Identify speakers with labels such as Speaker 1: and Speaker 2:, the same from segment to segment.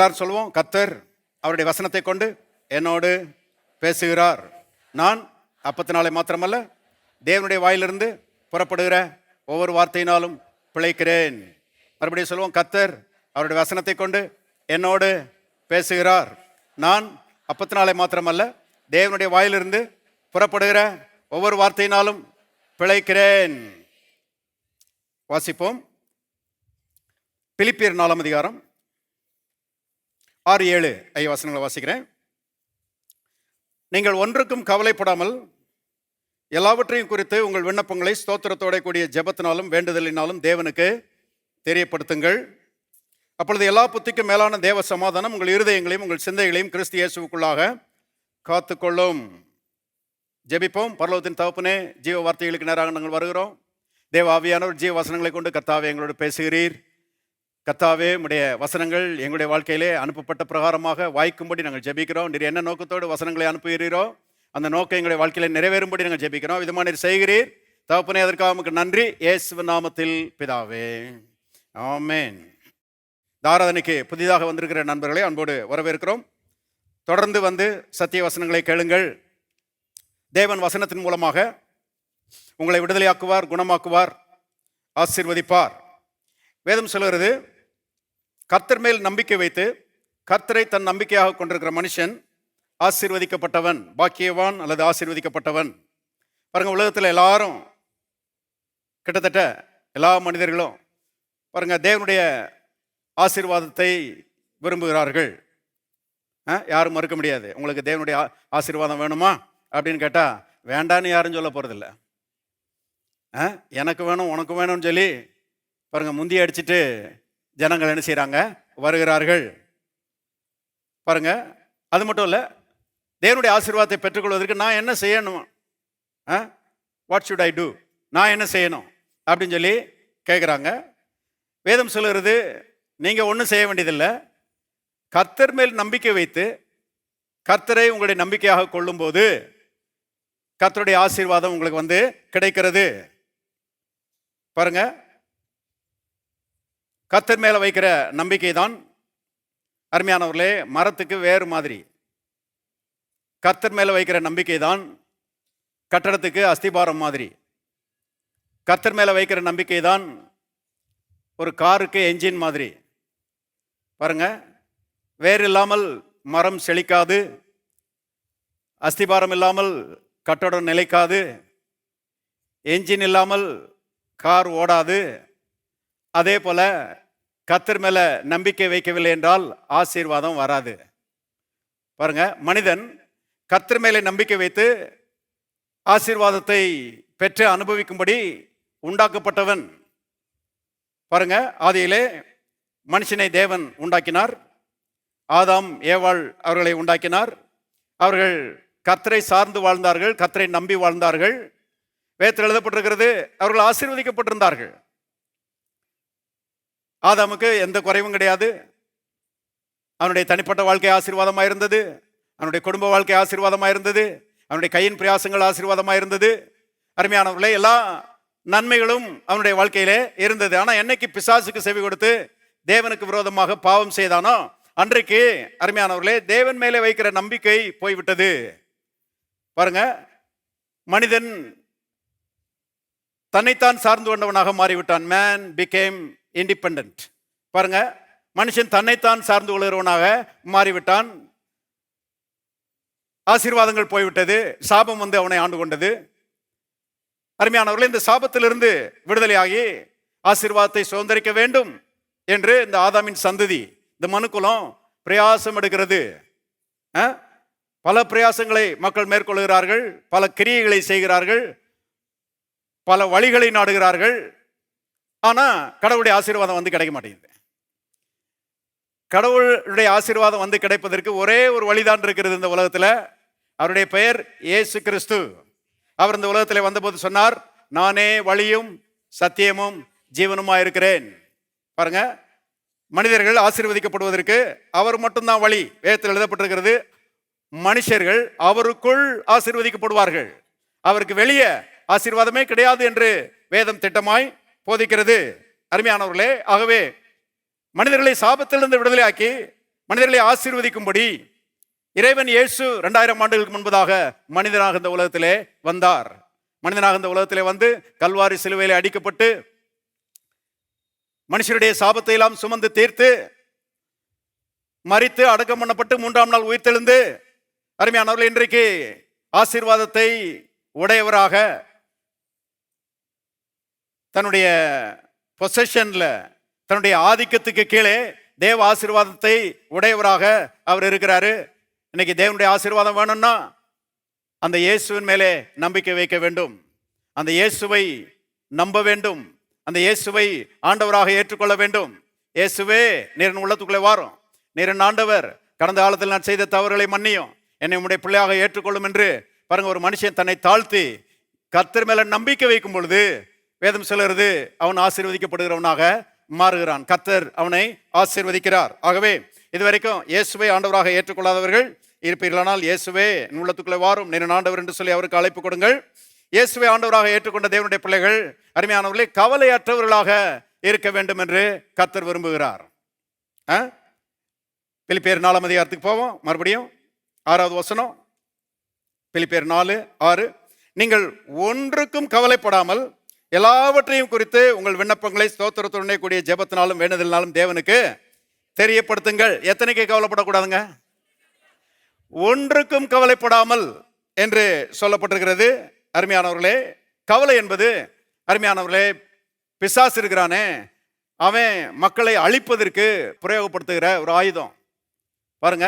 Speaker 1: எல்லாரும் சொல்லுவோம், கர்த்தர் அவருடைய வசனத்தை கொண்டு என்னோடு பேசுகிறார். நான் அப்பத்தினாலே மாத்திரமல்ல, தேவனுடைய வாயிலிருந்து புறப்படுகிற ஒவ்வொரு வார்த்தையினாலும் பிழைக்கிறேன். மறுபடியும் சொல்லுவோம், கர்த்தர் அவருடைய வசனத்தை கொண்டு என்னோடு பேசுகிறார். நான் அப்பத்தினாலே மாத்திரமல்ல, தேவனுடைய வாயிலிருந்து புறப்படுகிற ஒவ்வொரு வார்த்தையினாலும் பிழைக்கிறேன். வாசிப்போம். பிலிப்பியர் 4 அதிகாரம் 6-7 வசனங்களை வாசிக்கிறேன். நீங்கள் ஒன்றுக்கும் கவலைப்படாமல் எல்லாவற்றையும் குறித்து உங்கள் விண்ணப்பங்களை ஸ்தோத்திரத்தோட கூடிய ஜெபத்தினாலும் வேண்டுதலினாலும் தேவனுக்கு தெரியப்படுத்துங்கள். அப்பொழுது எல்லா புத்திக்கும் மேலான தேவ சமாதானம் உங்கள் இருதயங்களையும் உங்கள் சிந்தைகளையும் கிறிஸ்து இயேசுவுக்குள்ளாக காத்துக்கொள்ளும். ஜெபிப்போம். பரலோகத்தின் தகப்பனே, ஜீவ வார்த்தைகளுக்கு நேராக நாங்கள் வருகிறோம். தேவ ஆவியானவர் ஜீவ வசனங்களை கொண்டு கர்த்தாவே எங்களோடு பேசுகிறீர். கர்த்தாவே, உம்முடைய வசனங்கள் எங்களுடைய வாழ்க்கையிலே அனுப்பப்பட்ட பிரகாரமாக வாய்க்கும்படி நாங்கள் ஜெபிக்கிறோம். நீர் என்ன நோக்கத்தோடு வசனங்களை அனுப்புகிறீரோ அந்த நோக்கம் எங்களுடைய வாழ்க்கையில நிறைவேறும்படி நாங்கள் ஜெபிக்கிறோம். விதமாக நீர் செய்கிறீர் தகப்பனே, அதற்காக நமக்கு நன்றி. இயேசுவின் நாமத்தில் பிதாவே, ஆமென். ஆராதனைக்கு புதிதாக வந்திருக்கிற நண்பர்களை அன்போடு வரவேற்கிறோம். தொடர்ந்து வந்து சத்திய வசனங்களை கேளுங்கள். தேவன் வசனத்தின் மூலமாக உங்களை விடுதலையாக்குவார், குணமாக்குவார், ஆசீர்வதிப்பார். வேதம் சொல்கிறது, கர்த்தர் மேல் நம்பிக்கை வைத்து கர்த்தரை தன் நம்பிக்கையாக கொண்டிருக்கிற மனுஷன் ஆசீர்வதிக்கப்பட்டவன், பாக்கியவான் அல்லது ஆசீர்வதிக்கப்பட்டவன். பாருங்க, உலகத்தில் எல்லாரும், கிட்டத்தட்ட எல்லா மனிதர்களும் பாருங்க தேவனுடைய ஆசீர்வாதத்தை விரும்புகிறார்கள். யாரும் மறுக்க முடியாது. உங்களுக்கு தேவனுடைய ஆசீர்வாதம் வேணுமா அப்படின்னு கேட்டால் வேண்டான்னு யாரும் சொல்ல போகிறதில்ல. எனக்கு வேணும் உனக்கு வேணும்னு சொல்லி பாருங்க முந்தி அடிச்சுட்டு ஜனங்கள் என்ன செய்கிறாங்க, வருகிறார்கள். பாருங்க, அது மட்டும் இல்லை, தேவனுடைய ஆசீர்வாதத்தை பெற்றுக்கொள்வதற்கு நான் என்ன செய்யணும், வாட் ஷுட் ஐ டூ, நான் என்ன செய்யணும் அப்படின்னு சொல்லி கேட்குறாங்க. வேதம் சொல்லுறது, நீங்கள் ஒன்றும் செய்ய வேண்டியதில்லை. கர்த்தர் மேல் நம்பிக்கை வைத்து கர்த்தரை உங்களுடைய நம்பிக்கையாக கொள்ளும்போது கர்த்தருடைய ஆசீர்வாதம் உங்களுக்கு வந்து கிடைக்கிறது. பாருங்க, கர்த்தர் மேல வைக்கிற நம்பிக்கை தான் அருமையானவர்களே மரத்துக்கு வேறு மாதிரி. கர்த்தர் மேல வைக்கிற நம்பிக்கை தான் கட்டடத்துக்கு அஸ்திபாரம் மாதிரி. கர்த்தர் மேல வைக்கிற நம்பிக்கை தான் ஒரு காருக்கு என்ஜின் மாதிரி. பாருங்க, வேறு இல்லாமல் மரம் செழிக்காது, அஸ்திபாரம் இல்லாமல் கட்டடம் நிலைக்காது, என்ஜின் இல்லாமல் கார் ஓடாது. அதே போல கர்த்தர் மேல நம்பிக்கை வைக்கவில்லை என்றால் ஆசீர்வாதம் வராது. பாருங்க, மனிதன் கர்த்தர் மேலே நம்பிக்கை வைத்து ஆசீர்வாதத்தை பெற்று அனுபவிக்கும்படி உண்டாக்கப்பட்டவன். பாருங்க, ஆதியிலே மனுஷனை தேவன் உண்டாக்கினார். ஆதாம் ஏவாள் அவர்களை உண்டாக்கினார். அவர்கள் கர்த்தரை சார்ந்து வாழ்ந்தார்கள், கர்த்தரை நம்பி வாழ்ந்தார்கள். வேதத்தில் எழுதப்பட்டிருக்கிறது, அவர்கள் ஆசீர்வதிக்கப்பட்டிருந்தார்கள். ஆதாமுக்கு எந்த குறைவும் கிடையாது. அவனுடைய தனிப்பட்ட வாழ்க்கை ஆசீர்வாதமாக இருந்தது, அவனுடைய குடும்ப வாழ்க்கை ஆசீர்வாதமாக இருந்தது, அவனுடைய கையின் பிரயாசங்கள் ஆசீர்வாதமாக இருந்தது. அருமையானவர்களே, எல்லா நன்மைகளும் அவனுடைய வாழ்க்கையிலே இருந்தது. ஆனால் என்னைக்கு பிசாசுக்கு செவி கொடுத்து தேவனுக்கு விரோதமாக பாவம் செய்தானோ அன்றைக்கு அருமையானவர்களே தேவன் மேலே வைக்கிற நம்பிக்கை போய்விட்டது. பாருங்க, மனிதன் தன்னைத்தான் சார்ந்து கொண்டவனாக மாறிவிட்டான். Man became independent. பாருங்க, மனுஷன் தன்னைத்தான் சார்ந்து கொள்கிறவனாக மாறிவிட்டான். ஆசீர்வாதங்கள் போய்விட்டது, சாபம் வந்து அவனை ஆண்டு கொண்டது. அருமையானவர்களே, இந்த சாபத்திலிருந்து விடுதலையாகி ஆசீர்வாதத்தை சுதந்திரிக்க வேண்டும் என்று இந்த ஆதாமின் சந்ததி, இந்த மனுக்குலம் பிரயாசம் எடுக்கிறது. பல பிரயாசங்களை மக்கள் மேற்கொள்கிறார்கள், பல கிரியைகளை செய்கிறார்கள், பல வழிகளை நாடுகிறார்கள். ஆனா கடவுளுடைய ஆசீர்வாதம் வந்து கிடைக்க மாட்டேங்குது. கடவுளுடைய ஆசீர்வாதம் வந்து கிடைப்பதற்கு ஒரே ஒரு வழிதான் இருக்கிறது இந்த உலகத்துல. அவருடைய பெயர் இயேசு கிறிஸ்து. அவர் இந்த உலகத்தில் வந்தபோது சொன்னார், நானே வழியும் சத்தியமும் ஜீவனுமா இருக்கிறேன். பாருங்க, மனிதர்கள் ஆசீர்வதிக்கப்படுவதற்கு அவர் மட்டும்தான் வழி. வேதத்தில் எழுதப்பட்டிருக்கிறது, மனுஷர்கள் அவருக்குள் ஆசீர்வதிக்கப்படுவார்கள், அவருக்கு வெளியே ஆசீர்வாதமே கிடையாது என்று வேதம் திட்டமாய் போதிக்கிறது. அருமையானவர்களே, ஆகவே மனிதர்களை சாபத்திலிருந்து விடுதலையாக்கி மனிதர்களை ஆசீர்வதிக்கும்படி இறைவன் இயேசு 2000 ஆண்டுகளுக்கு முன்பதாக மனிதனாக இந்த உலகத்திலே வந்தார். மனிதனாக இந்த உலகத்திலே வந்து கல்வாரி சிலுவையிலே அடிக்கப்பட்டு மனுஷருடைய சாபத்தை எல்லாம் சுமந்து தீர்த்து மரித்து அடக்கம் பண்ணப்பட்டு 3ஆம் நாள் உயிர்த்தெழுந்து அருமையானவர்கள் இன்றைக்கு ஆசீர்வாதத்தை உடையவராக தன்னுடைய பொசஷன்ல தன்னுடைய ஆதிக்கத்துக்கு கீழே தேவ ஆசீர்வாதத்தை உடையவராக அவர் இருக்கிறாரு. இன்னைக்கு தேவனுடைய ஆசீர்வாதம் வேணும்னா அந்த இயேசுவின் மேலே நம்பிக்கை வைக்க வேண்டும், அந்த இயேசுவை நம்ப வேண்டும், அந்த இயேசுவை ஆண்டவராக ஏற்றுக்கொள்ள வேண்டும். இயேசுவே நீர் உள்ளத்துக்குள்ளே வாரும், நீர் என் ஆண்டவர், கடந்த காலத்தில் நான் செய்த தவறுகளை மன்னியும், என்னை உம்முடைய பிள்ளையாக ஏற்றுக்கொள்ளும் என்று பாருங்க. ஒரு மனுஷன் தன்னை தாழ்த்தி கர்த்தர் மேல நம்பிக்கை வைக்கும் பொழுது வேதம் சொல்லுறது அவன் ஆசீர்வதிக்கப்படுகிறவனாக மாறுகிறான். கர்த்தர் அவனை ஆசீர்வதிக்கிறார். ஆகவே இதுவரைக்கும் இயேசுவை ஆண்டவராக ஏற்றுக்கொள்ளாதவர்கள் இருப்பீர்களானால் இயேசுவே உள்ளத்துக்குள்ளே வாரும், நீர் ஆண்டவர் என்று சொல்லி அவருக்கு அழைப்பு கொடுங்கள். இயேசுவை ஆண்டவராக ஏற்றுக்கொண்ட தேவனுடைய பிள்ளைகள் அருமையானவர்களே கவலையற்றவர்களாக இருக்க வேண்டும் என்று கர்த்தர் விரும்புகிறார். பிலிப்பியர் 4ஆம் அதிகாரத்துக்கு போவோம். மறுபடியும் 6வது வசனம், பிலிப்பியர் 4:6. நீங்கள் ஒன்றுக்கும் கவலைப்படாமல் எல்லாவற்றையும் குறித்து உங்கள் விண்ணப்பங்களை ஸ்தோத்திரத்துடனே கூடிய ஜெபத்தினாலும் வேண்டுதலினாலும் தேவனுக்கு தெரியப்படுத்துங்கள். எத்தனைக்கு கவலைப்படக்கூடாதுங்க? ஒன்றுக்கும் கவலைப்படாமல் என்று சொல்லப்பட்டிருக்கிறது. அருமையானவர்களே, கவலை என்பது அருமையானவர்களே பிசாசு இருக்கிறானே, அவன் மக்களை அழிப்பதற்கு பிரயோகப்படுத்துகிற ஒரு ஆயுதம். பாருங்க,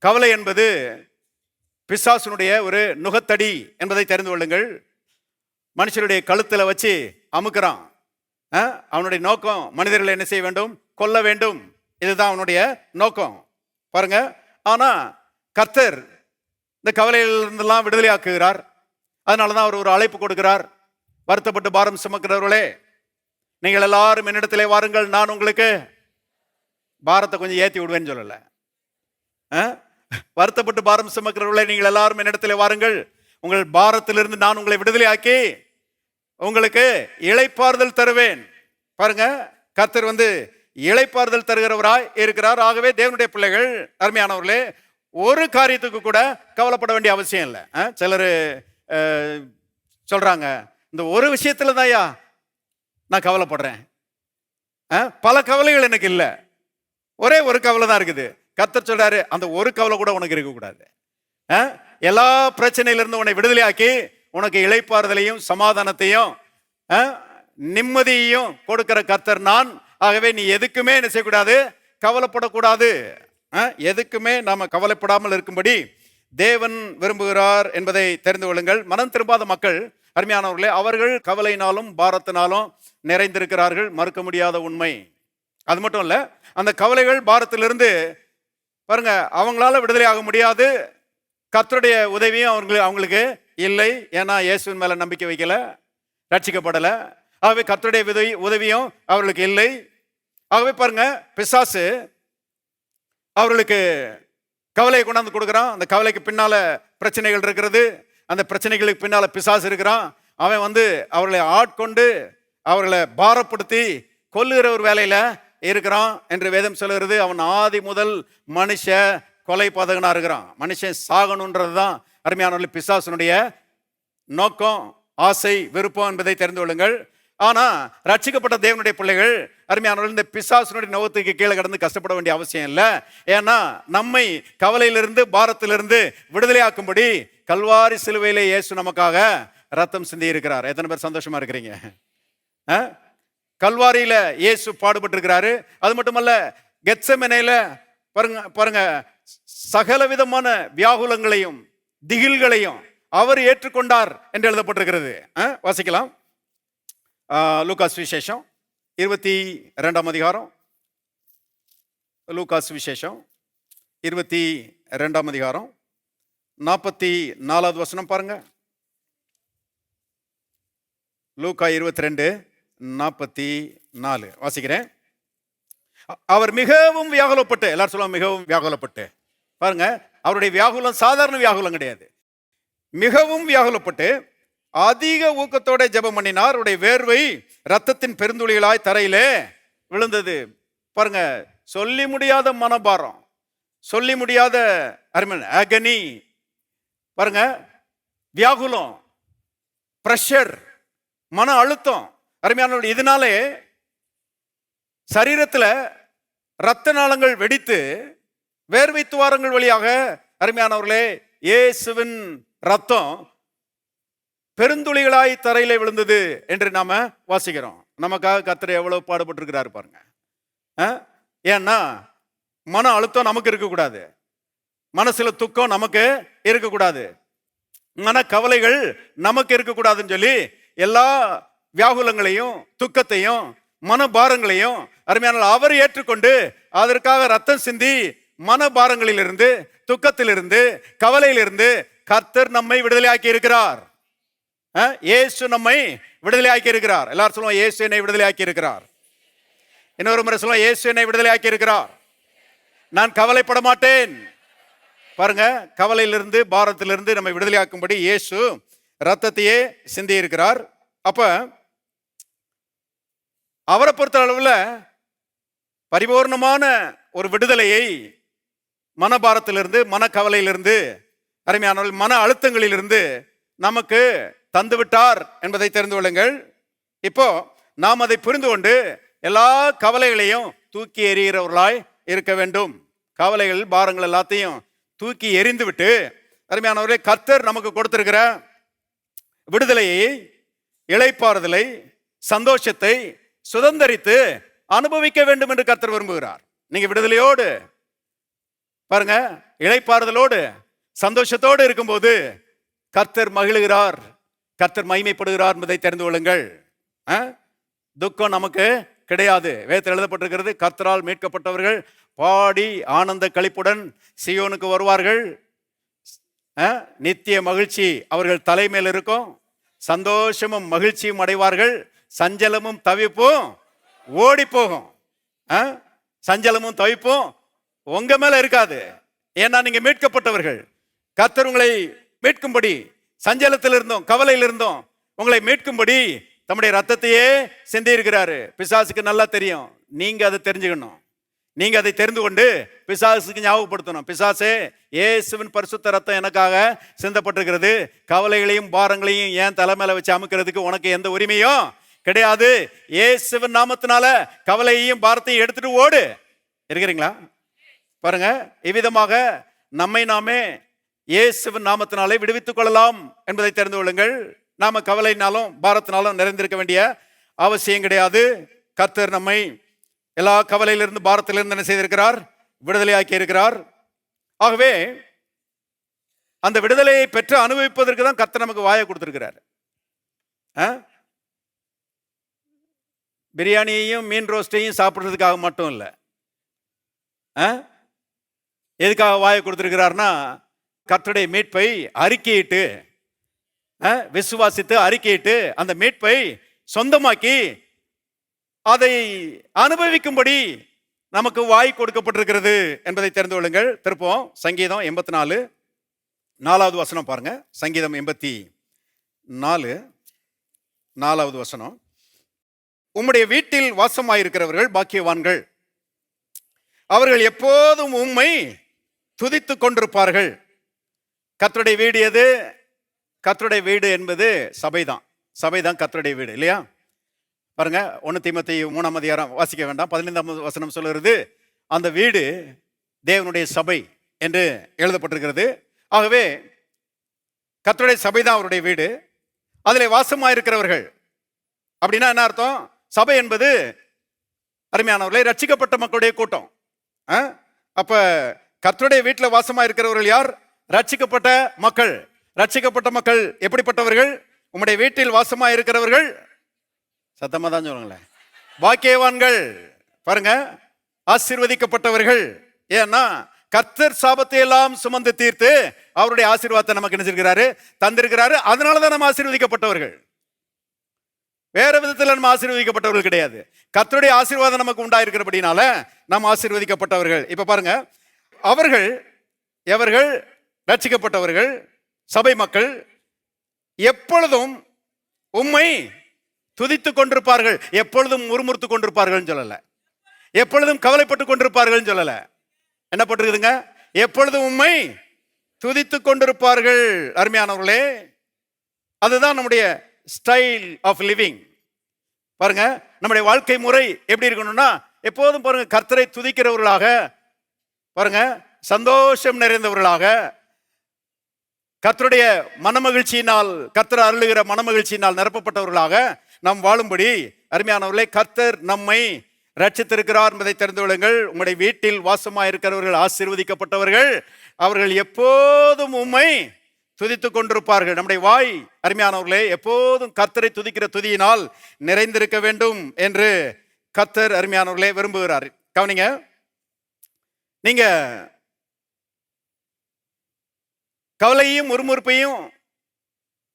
Speaker 1: கவலை என்பது பிசாசுனுடைய ஒரு நுகத்தடி என்பதை தெரிந்து கொள்ளுங்கள். மனுஷருடைய கழுத்தில் வச்சு அமுக்கிறான். அவனுடைய நோக்கம் மனிதர்களை என்ன செய்ய வேண்டும்? கொல்ல வேண்டும். இதுதான் அவனுடைய நோக்கம். பாருங்க, ஆனா கர்த்தர் இந்த கவலையிலிருந்தெல்லாம் விடுதலை ஆக்குகிறார். அதனாலதான் அவர் ஒரு அழைப்பு கொடுக்கிறார். வருத்தப்பட்டு பாரம் சுமக்கிறவர்களே, நீங்கள் எல்லாரும் என்னிடத்திலே வாருங்கள், நான் உங்களுக்கு பாரத்தை கொஞ்சம் ஏற்றி விடுவேன்னு சொல்லல. வருத்தப்பட்டு பாரம் சுமக்கிறவர்களே, நீங்கள் எல்லாரும் என்னிடத்திலே வாருங்கள், உங்கள் பாரத்திலிருந்து நான் உங்களை விடுதலை ஆக்கி உங்களுக்கு இளைப்பாறுதல் தருவேன். பாருங்க, கர்த்தர் இளைப்பாறுதல் தருகிறவராய் இருக்கிறார். ஆகவே தேவனுடைய பிள்ளைகள் அருமையானவர்களே, ஒரு காரியத்துக்கு கூட கவலைப்பட வேண்டிய அவசியம் இல்லை. சிலர் சொல்றாங்க, இந்த ஒரு விஷயத்துல தான்யா நான் கவலைப்படுறேன், பல கவலைகள் எனக்கு இல்லை, ஒரே ஒரு கவலை தான் இருக்குது. கர்த்தர் சொல்றாரு, அந்த ஒரு கவலை கூட உனக்கு இருக்கக்கூடாது. எல்லா பிரச்சனையிலிருந்து உன்னை விடுதலையாக்கி உனக்கு இளைப்பாறுதலையும் சமாதானத்தையும் நிம்மதியையும் கொடுக்கிற கர்த்தர் நான். ஆகவே நீ எதுக்குமே என்ன செய்யக்கூடாது? கவலைப்படக்கூடாது. எதுக்குமே நாம கவலைப்படாமல் இருக்கும்படி தேவன் விரும்புகிறார் என்பதை தெரிந்து கொள்ளுங்கள். மனம் திரும்பாத மக்கள் அருமையானவர்களே, அவர்கள் கவலையினாலும் பாரத்தினாலும் நிறைந்திருக்கிறார்கள், மறுக்க முடியாத உண்மை. அது மட்டும் இல்ல, அந்த கவலைகள் பாரத்திலிருந்து பாருங்க அவங்களால விடுதலை ஆக முடியாது. கர்த்தருடைய உதவியும் அவங்களுக்கு இல்லை. ஏன்னா இயேசுவின் மேல நம்பிக்கை வைக்கல, ரட்சிக்கப்படல. ஆகவே கர்த்தருடைய உதவியும் அவர்களுக்கு இல்லை. ஆகவே பாருங்க, பிசாசு அவர்களுக்கு கவலையை கொண்டாந்து கொடுக்குறான். அந்த கவலைக்கு பின்னால பிரச்சனைகள் இருக்கிறது, அந்த பிரச்சனைகளுக்கு பின்னால பிசாசு இருக்கிறான். அவன் அவர்களை ஆட்கொண்டு அவர்களை பாரப்படுத்தி கொல்லுகிற ஒரு வேலையில இருக்கிறான் என்று வேதம் சொல்லுகிறது. அவன் ஆதி முதல் மனுஷ கொலை பாதகனா இருக்கிறான். மனுஷன் சாகணுன்றது தான் அருமையானவர்கள் பிசாசுனுடைய நோக்கம், ஆசை, விருப்பம் என்பதை தெரிந்து கொள்ளுங்கள். ஆனா ரட்சிக்கப்பட்ட தேவனுடைய பிள்ளைகள் அருமையானவர்கள் இந்த பிசாசுனுடைய நோகத்துக்கு கீழே கடந்து கஷ்டப்பட வேண்டிய அவசியம் இல்லை. ஏன்னா நம்மை கவலையிலிருந்து பாரத்திலிருந்து விடுதலை ஆக்கும்படி கல்வாரி சிலுவையிலே இயேசு நமக்காக ரத்தம் சிந்தி இருக்கிறார். எத்தனை பேர் சந்தோஷமா இருக்கிறீங்க? கல்வாரியில இயேசு பாடுபட்டு இருக்கிறாரு. அது மட்டுமல்ல, கெத்செமனேல பாருங்க சகல விதமான வியாகுலங்களையும் திகில்களையும் அவர் ஏற்றுக்கொண்டார் என்று எழுதப்பட்டிருக்கிறது. வாசிக்கலாம். லூகாஸ் விசேஷம் 22ஆம் அதிகாரம். லூகாஸ் விசேஷம் 22ஆம் அதிகாரம் 44வது வசனம் பாருங்க. லூக்கா 22:44 வாசிக்கிறேன். அவர் மிகவும் வியாகுலப்பட்டு, எல்லாரும் சொல்லுவாங்க மிகவும் வியாகுலப்பட்டு. பாருங்க, அவருடைய வியாகுலம் சாதாரண வியாகுலம் கிடையாது. மிகவும் வியாகுலப்பட்டு அதிக ஊக்கத்தோட ஜெபம் பண்ணினார். அவருடைய வேர்வை ரத்தத்தின் பெருந்துளிகளாய் தரையிலே விழுந்தது. பாருங்க, சொல்லி முடியாத மனபாரம், சொல்லி முடியாத அகனி, பாருங்க, வியாகுலம், பிரஷர், மன அழுத்தம். அருமையானவர்கள், இதனாலே சரீரத்தில் இரத்த நாளங்கள் வெடித்து வேர்வை துவாரங்கள் வழியாக, அருமையானவர்களே, இயேசுவின் ரத்தம் பெருந்துளிகளாய் தரையிலே விழுந்தது என்று நாம வாசிக்கிறோம். நமக்காக கர்த்தர் எவ்வளவு பாடுபட்டு இருக்கிறாரு பாருங்க. ஏன்னா மன அழுத்தம் நமக்கு இருக்கக்கூடாது, மனசுல துக்கம் நமக்கு இருக்கக்கூடாது, மன கவலைகள் நமக்கு இருக்கக்கூடாதுன்னு சொல்லி எல்லா வியாகுலங்களையும் துக்கத்தையும் மனபாரங்களையும் அருமையான அவர் ஏற்றுக்கொண்டு அதற்காக ரத்தம் சிந்தி மனபாரங்களிலிருந்து துக்கத்திலிருந்து கவலையிலிருந்து கர்த்தர் நம்மை விடுதலையாக்கி இருக்கிறார். இயேசு நம்மை விடுதலையாக்கி இருக்கிறார். எல்லாரும் சொல்லுவோம், இயேசு என்னை விடுதலையாக்கி இருக்கிறார். இன்னொரு முறை சொல்லுவோம், இயேசு என்னை விடுதலையாக்கி இருக்கிறார். நான் கவலைப்பட மாட்டேன். பாருங்க, கவலையிலிருந்து பாரத்திலிருந்து நம்மை விடுதலையாக்கும்படி இயேசு ரத்தத்தையே சிந்தி இருக்கிறார். அப்ப அவரை பொறுத்த அளவில் பரிபூர்ணமான ஒரு விடுதலையை மனபாரத்திலிருந்து மனக்கவலையிலிருந்து அருமையானவர்கள் மன அழுத்தங்களிலிருந்து நமக்கு தந்துவிட்டார் என்பதை தெரிந்து கொள்ளுங்கள். இப்போ நாம் அதை புரிந்து கொண்டு எல்லா கவலைகளையும் தூக்கி எறிகிறவர்களாய் இருக்க வேண்டும். கவலைகள் பாரங்கள் எல்லாத்தையும் தூக்கி எறிந்து விட்டு அருமையானவரே, கர்த்தர் நமக்கு கொடுத்திருக்கிற விடுதலையை, இளைப்பாறுதலை, சந்தோஷத்தை சுதந்தரித்து அனுபவிக்க வேண்டும் என்று கர்த்தர் விரும்புகிறார். நீங்க விடுதலையோடு பாருங்க, இளைப்பாறுதலோடு சந்தோஷத்தோடு இருக்கும்போது கர்த்தர் மகிழுகிறார், கர்த்தர் மகிமைப்படுகிறார் என்பதை தெரிந்து கொள்ளுங்கள். துக்கம் நமக்கு கிடையாது. வேதத்தில் எழுதப்பட்டிருக்கிறது, கர்த்தரால் மீட்கப்பட்டவர்கள் பாடி ஆனந்த களிப்புடன் சீயோனுக்கு வருவார்கள். நித்திய மகிழ்ச்சி அவர்கள் தலைமையில் இருக்கும். சந்தோஷமும் மகிழ்ச்சியும் அடைவார்கள். சஞ்சலமும் தவிப்பும் ஓடி போகும். சஞ்சலமும் தவிப்பும் உங்க மேல இருக்காது. ஏன்னா நீங்க மீட்கப்பட்டவர்கள். கர்த்தர் உங்களை மீட்கும்படி, சஞ்சலத்தில் இருந்தோம் கவலையில் இருந்தோம் உங்களை மீட்கும்படி தம்முடைய ரத்தத்தையே சிந்தி இருக்கிறாரு. பிசாசுக்கு நல்லா தெரியும். நீங்க அதை தெரிஞ்சுக்கணும். நீங்க அதை தெரிந்து கொண்டு பிசாசுக்கு ஞாபகப்படுத்தணும். பிசாசே, இயேசுவின் பரிசுத்த ரத்தம் எனக்காக சிந்தப்பட்டிருக்கிறது. கவலைகளையும் பாரங்களையும் ஏன் தலைமையில வச்சு அமுக்கிறதுக்கு உனக்கு எந்த உரிமையும் கிடையாது. இயேசுவின் நாமத்தினால கவலையையும் பாரத்தையும் எடுத்துட்டு ஓடு. இருக்கிறீங்களா? பாருங்க, இவ்விதமாக நம்மை நாமே இயேசுவின் நாமத்தினாலே விடுவித்துக் கொள்ளலாம் என்பதை தெரிந்து கொள்ளுங்கள். நாம கவலையினாலும் பாரத்தினாலும் நிறைந்திருக்க வேண்டிய அவசியம் கிடையாது. கர்த்தர் நம்மை எல்லா கவலையிலிருந்து பாரத்திலிருந்து என்ன செய்திருக்கிறார்? விடுதலையாக்கி இருக்கிறார். ஆகவே அந்த விடுதலையை பெற்று அனுபவிப்பதற்கு தான் கர்த்தர் நமக்கு வாயை கொடுத்திருக்கிறார். பிரியாணியையும் மீன் ரோஸ்டையும் சாப்பிட்றதுக்காக மட்டும் இல்லை. எதுக்காக வாயை கொடுத்திருக்கிறார்னா, கர்த்தருடைய மீட்பை அறிக்கையிட்டு, விசுவாசித்து அறிக்கையிட்டு அந்த மீட்பை சொந்தமாக்கி அதை அனுபவிக்கும்படி நமக்கு வாய் கொடுக்கப்பட்டிருக்கிறது என்பதை தெரிந்து கொள்ளுங்கள். திருப்போம் சங்கீதம் 84 4வது வசனம் பாருங்க. சங்கீதம் 84 4வது வசனம். உம்முடைய வீட்டில் வாசமாயிருக்கிறவர்கள் பாக்கியவான்கள், அவர்கள் எப்போதும் உம்மை துதித்துக் கொண்டிருப்பார்கள். கர்த்தருடைய வீடு எது? கர்த்தருடைய வீடு என்பது சபைதான். சபைதான் கர்த்தருடைய வீடு, இல்லையா? பாருங்க, 1 தீமோத்தேயு 3ஆம் அதிகாரம் வாசிக்க வேண்டாம், 15ஆம் வசனம் சொல்லுகிறது, அந்த வீடு தேவனுடைய சபை என்று எழுதப்பட்டிருக்கிறது. ஆகவே கர்த்தருடைய சபைதான் அவருடைய வீடு. அதில் வாசமாயிருக்கிறவர்கள் அப்படின்னா என்ன அர்த்தம்? சபை என்பது அருமையானவர்களை ரட்சிக்கப்பட்ட மக்களுடைய கூட்டம். அப்ப கர்த்தருடைய வீட்டில் வாசமா இருக்கிறவர்கள் யார்? ரட்சிக்கப்பட்ட மக்கள். ரட்சிக்கப்பட்ட மக்கள் எப்படிப்பட்டவர்கள்? உம்முடைய வீட்டில் வாசமா இருக்கிறவர்கள், சத்தமா தான் சொல்லுங்களேன், பாக்கியவான்கள். பாருங்க, ஆசீர்வதிக்கப்பட்டவர்கள். ஏன்னா கர்த்தர் சாபத்தை எல்லாம் சுமந்து தீர்த்து அவருடைய ஆசீர்வாதத்தை நமக்கு நினைச்சிருக்கிறாரு, தந்திருக்கிறாரு. அதனாலதான் நம்ம ஆசீர்வதிக்கப்பட்டவர்கள். வேற விதத்தில் நம்ம ஆசீர்வதிக்கப்பட்டவர்கள் கிடையாது. கர்த்தருடைய ஆசீர்வாதம் நமக்கு உண்டாயிருக்கிறபடினால நாம் ஆசீர்வதிக்கப்பட்டவர்கள். இப்ப பாருங்க, அவர்கள் எவர்கள்? ரட்சிக்கப்பட்டவர்கள், சபை மக்கள் எப்பொழுதும் உம்மை துதித்துக் என்ன போட்டிருக்குதுங்க? எப்பொழுதும் உம்மை துதித்துக் கொண்டிருப்பார்கள். அருமையானவர்களே, அதுதான் நம்முடைய ஸ்டைல் ஆஃப் லிவிங். பாருங்க, நம்முடைய வாழ்க்கை முறை எப்படி இருக்கணும்னா, எப்போதும் பாருங்க கர்த்தரை துதிக்கிறவர்களாக, பாருங்க சந்தோஷம் நிறைந்தவர்களாக, கர்த்தருடைய மனமகிழ்ச்சியினால், கர்த்தர் அருளுகிற மனமகிழ்ச்சியினால் நிரப்பப்பட்டவர்களாக நாம் வாழும்படி அருமையானவர்களே, கர்த்தர் நம்மை ரட்சித்திருக்கிறார் என்பதை தெரிந்து கொள்ளுங்கள். உங்களுடைய வீட்டில் வாசமாக இருக்கிறவர்கள் ஆசீர்வதிக்கப்பட்டவர்கள். அவர்கள் எப்போதும் உம்மை துதித்துக் கொண்டிருப்பார்கள். நம்முடைய வாய் அருமையானவர்களே எப்போதும் கர்த்தரை துதிக்கிற துதியினால் நிறைந்திருக்க வேண்டும் என்று கர்த்தர் அருமையானவர்களே விரும்புகிறார். கவனிங்க, நீங்க கவலையும் முறுமுறுப்பையும்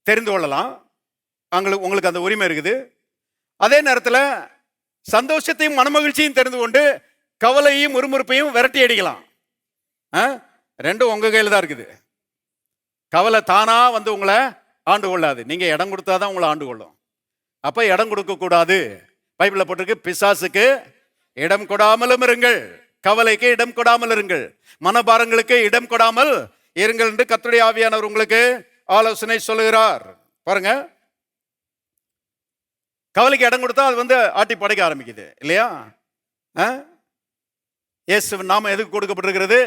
Speaker 1: தெரிந்து கொள்ளலாம், உங்களுக்கு அந்த உரிமை இருக்குது. அதே நேரத்தில் சந்தோஷத்தையும் மனமகிழ்ச்சியும் தெரிந்து கொண்டு கவலையும் முறுமுறுப்பையும் விரட்டி அடிக்கலாம். ரெண்டும் உங்க கையில் தான் இருக்குது. கவலை தானா வந்து உங்களை ஆண்டு கொள்ளாது, நீங்க இடம் கொடுத்தாதான் உங்களை ஆண்டு கொள்ளும். அப்ப இடம் கொடுக்க கூடாது. பைபிள்ல போட்டிருக்கு, பிசாசுக்கு இடம் கொடாமலும் இருங்கள், கவலைக்கு இடம் கொடாமல் இருங்கள், மனபாரங்களுக்கு இடம் கொடாமல் இருங்கள் என்று கர்த்தருடைய ஆவியானவர் உங்களுக்கு ஆலோசனை சொல்லுகிறார். பாருங்க, கவலைக்கு இடம் கொடுத்தா அது வந்து ஆட்டி படைக்க ஆரம்பிக்குது இல்லையா? இயேசுவின் நாமம் எதுக்கு கொடுக்கப்பட்டிருக்கிறது?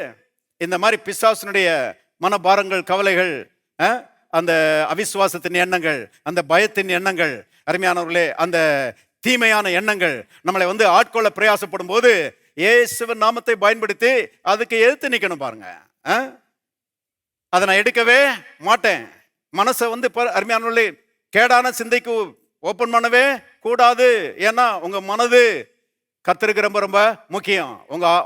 Speaker 1: இந்த மாதிரி பிசாசுனுடைய மனபாரங்கள், கவலைகள், அந்த அவிசுவாசத்தின் எண்ணங்கள், அந்த பயத்தின் எண்ணங்கள், அருமையானவர்களே அந்த தீமையான எண்ணங்கள் நம்மளை வந்து ஆட்கொள்ள பிரயாசப்படும் போது இயேசுவின் நாமத்தை பயன்படுத்தி அதுக்கு எதிர்த்து நிற்கணும். பாருங்க, அதை நான் எடுக்கவே மாட்டேன். மனசை வந்து அருமையானவர்களே கேடான சிந்தைக்கு ஓப்பன் பண்ணவே கூடாது. ஏன்னா உங்க மனது கர்த்தருக்கு ரொம்ப ரொம்ப முக்கியம்.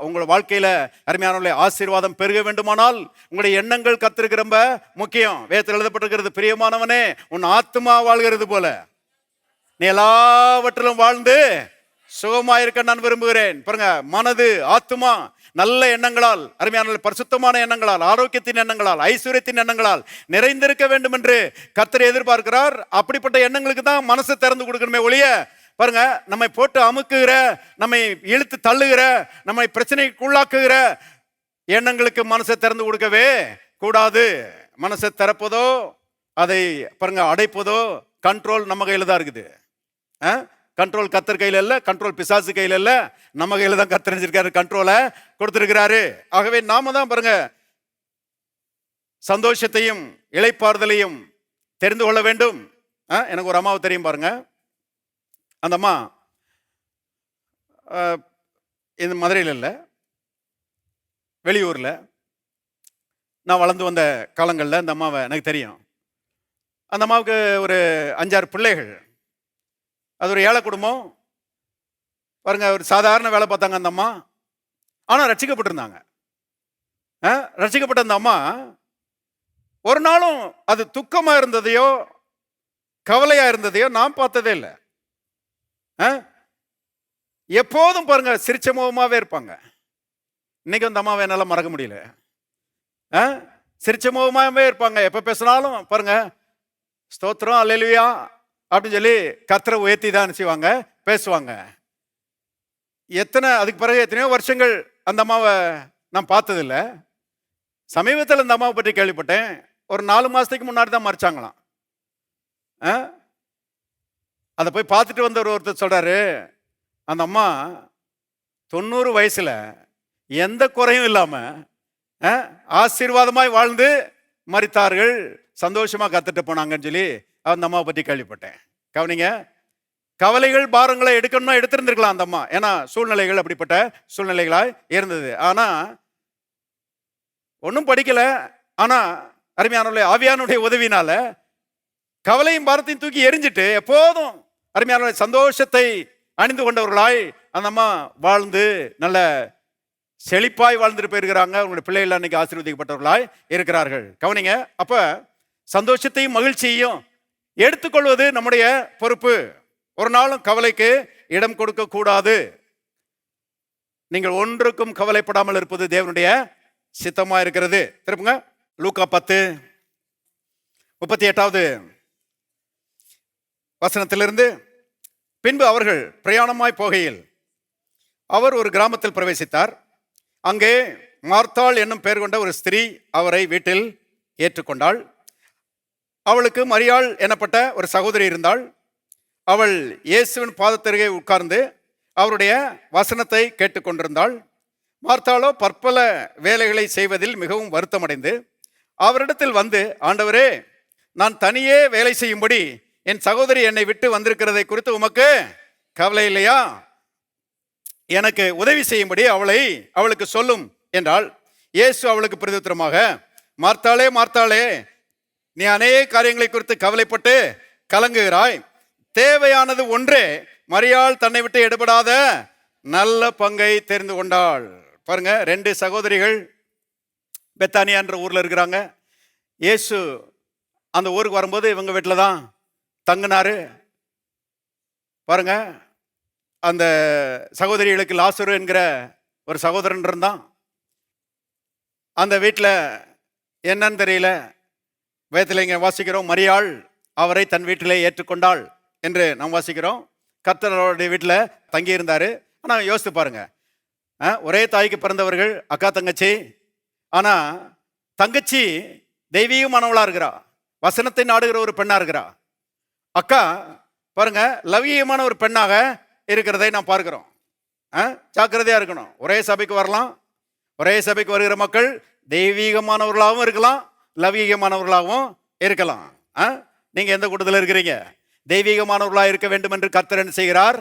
Speaker 1: உங்களோட வாழ்க்கையில அருமையானவர்களே ஆசீர்வாதம் பெருக வேண்டுமானால் உங்களுடைய எண்ணங்கள் கர்த்தருக்கு ரொம்ப முக்கியம். வேதத்தில் எழுதப்பட்டிருக்கிறது, பிரியமானவனே உன் ஆத்துமா வாழ்கிறது போல நீ எல்லாவற்றிலும் வாழ்ந்து சுகமாயிருக்க நான் விரும்புகிறேன். பாருங்க, மனது ஆத்துமா நல்ல எண்ணங்களால், அருமையான பரிசுத்தமான எண்ணங்களால், ஆரோக்கியத்தின் எண்ணங்களால், ஐஸ்வர்யத்தின் எண்ணங்களால் நிறைந்திருக்க வேண்டும் என்று கர்த்தர் எதிர்பார்க்கிறார். அப்படிப்பட்ட எண்ணங்களுக்கு தான் மனசை திறந்து கொடுக்கணுமே ஒழிய, பாருங்க நம்மை போட்டு அமுக்குகிற, நம்மை இழுத்து தள்ளுகிற, நம்மை பிரச்சனைக்குள்ளாக்குகிற எண்ணங்களுக்கு மனசை திறந்து கொடுக்கவே கூடாது. மனசை திறப்பதோ அதை பாருங்க அடைப்பதோ கண்ட்ரோல் நம்ம கையில் தான் இருக்குது. கண்ட்ரோல் கர்த்தர் கையில் இல்லை, கண்ட்ரோல் பிசாசு கையில் இல்லை, நம்ம கையில் தான் கர்த்தர் செஞ்சிருக்காரு, கண்ட்ரோலை கொடுத்திருக்கிறாரு. ஆகவே நாம தான் பாருங்க சந்தோஷத்தையும் இளைப்பாறுதலையும் தெரிந்து கொள்ள வேண்டும். எனக்கு ஒரு அம்மாவை தெரியும் பாருங்க. அந்த அம்மா இந்த மதுரையில் இல்லை, வெளியூரில் நான் வளர்ந்து வந்த காலங்களில் அந்த அம்மாவை எனக்கு தெரியும். அந்த அம்மாவுக்கு ஒரு 5-6 பிள்ளைகள். அது ஒரு ஏழை குடும்பம் பாருங்க. ஒரு சாதாரண வேலை பார்த்தாங்க அந்த அம்மா, ஆனால் ரட்சிக்கப்பட்டிருந்தாங்க. ரட்சிக்கப்பட்ட அந்த அம்மா ஒரு நாளும் அது துக்கமாக இருந்ததையோ கவலையாக இருந்ததையோ நான் பார்த்ததே இல்லை. எப்போதும் பாருங்க சிரிச்ச முகமாகவே இருப்பாங்க. இன்னைக்கு அந்த அம்மாவை என்னால் மறக்க முடியல. சிரிச்ச முகமாகவே இருப்பாங்க. எப்போ பேசினாலும் பாருங்க ஸ்தோத்திரம் அல்லேலூயா அப்படின்னு சொல்லி கர்த்தரை உயர்த்தி தான் செய்வாங்க, பேசுவாங்க. அதுக்கு பிறகு எத்தனையோ வருஷங்கள் அந்த அம்மாவை நான் பார்த்ததில்லை. சமீபத்தில் அந்த அம்மாவை பற்றி கேள்விப்பட்டேன். ஒரு 4 மாதத்துக்கு முன்னாடி தான் மறைச்சாங்களாம். அதை போய் பார்த்துட்டு வந்த ஒருத்தர் சொல்றாரு, அந்த அம்மா 90 வயசுல எந்த குறையும் இல்லாம ஆசீர்வாதமாய் வாழ்ந்து மரித்தார்கள், சந்தோஷமா கத்துட்டு போனாங்கன்னு சொல்லி அந்த அம்மாவை பற்றி கேள்விப்பட்டேன். கவனிங்க, கவலைகள் பாரங்களை எடுக்கணும்னா எடுத்திருந்திருக்கலாம் அந்த அம்மா, ஏன்னா சூழ்நிலைகள் அப்படிப்பட்ட சூழ்நிலைகளாய் இருந்தது. ஆனா ஒன்றும் படிக்கல. ஆனா அருமையானவர்களே ஆவியானுடைய உதவினால கவலையும் பாரத்தையும் தூக்கி எரிஞ்சிட்டு எப்போதும் அருமையானவர்களே சந்தோஷத்தை அணிந்து கொண்டவர்களாய் அந்த அம்மா வாழ்ந்து நல்ல செழிப்பாய் வாழ்ந்துட்டு போயிருக்கிறாங்க. உங்களுடைய பிள்ளைகள் அன்னைக்கு ஆசீர்வதிக்கப்பட்டவர்களாய் இருக்கிறார்கள். கவனிங்க, அப்ப சந்தோஷத்தையும் மகிழ்ச்சியையும் எடுத்துக்கொள்வது நம்முடைய பொறுப்பு. ஒரு நாளும் கவலைக்கு இடம் கொடுக்க கூடாது. நீங்கள் ஒன்றுக்கும் கவலைப்படாமல் இருப்பது தேவனுடைய சித்தமா இருக்கிறது. திருப்புங்க லூக்கா 10:38 வசனத்திலிருந்து, பின்பு அவர்கள் பிரயாணமாய் போகையில் அவர் ஒரு கிராமத்தில் பிரவேசித்தார். அங்கே மார்த்தாள் என்னும் பெயர் கொண்ட ஒரு ஸ்திரீ அவரை வீட்டில் ஏற்றுக்கொண்டாள். அவளுக்கு மரியாள் எனப்பட்ட ஒரு சகோதரி இருந்தாள். அவள் இயேசுவின் பாதத்தருகே உட்கார்ந்து அவருடைய வசனத்தை கேட்டுக்கொண்டிருந்தாள். மார்த்தாளோ பற்பல வேலைகளை செய்வதில் மிகவும் வருத்தமடைந்து அவரிடத்தில் வந்து, ஆண்டவரே, நான் தனியே வேலை செய்யும்படி என் சகோதரி என்னை விட்டு வந்திருக்கிறதை குறித்து உமக்கு கவலை இல்லையா? எனக்கு உதவி செய்யும்படி அவளுக்கு சொல்லும் என்றாள். இயேசு அவளுக்கு பிரதியுத்தரமாக, மார்த்தாளே, மார்த்தாளே, நீ அநேக காரியங்களை குறித்து கவலைப்பட்டு கலங்குகிறாய். தேவையானது ஒன்றே. மரியாள் தன்னை விட்டு எடுபடாத நல்ல பங்கை தெரிந்து கொண்டாள். பாருங்க, 2 சகோதரிகள் பெத்தானியா என்ற ஊர்ல இருக்கிறாங்க. இயேசு அந்த ஊருக்கு வரும்போது இவங்க வீட்டில் தான் தங்கினாரு. பாருங்க, அந்த சகோதரிகளுக்கு லாசரு என்கிற ஒரு சகோதரன் இருந்தான். அந்த வீட்டில் என்னன்னு தெரியல, வேதத்தில் இங்கே வாசிக்கிறோம், மரியாள் அவரை தன் வீட்டிலே ஏற்றுக்கொண்டாள் என்று நாம் வாசிக்கிறோம். கர்த்தருடைய வீட்டில் தங்கி இருந்தாரு. ஆனால் யோசித்து பாருங்க, ஒரே தாய்க்கு பிறந்தவர்கள் அக்கா தங்கச்சி. ஆனால் தங்கச்சி தெய்வீகமானவளா இருக்கிறா, வசனத்தை நாடுகிற ஒரு பெண்ணா இருக்கிறா. அக்கா பாருங்க லௌகீகமான ஒரு பெண்ணாக இருக்கிறதை நாம் பார்க்கிறோம். ஜாக்கிரதையா இருக்கணும். ஒரே சபைக்கு வரலாம், ஒரே சபைக்கு வருகிற மக்கள் தெய்வீகமானவர்களாகவும் இருக்கலாம், லௌகீகமானவர்களாகவும் இருக்கலாம். நீங்க எந்த கூட்டத்தில் இருக்கிறீங்க? தெய்வீகமானவர்களாக இருக்க வேண்டும் என்று கர்த்தர் என்ன செய்கிறார்?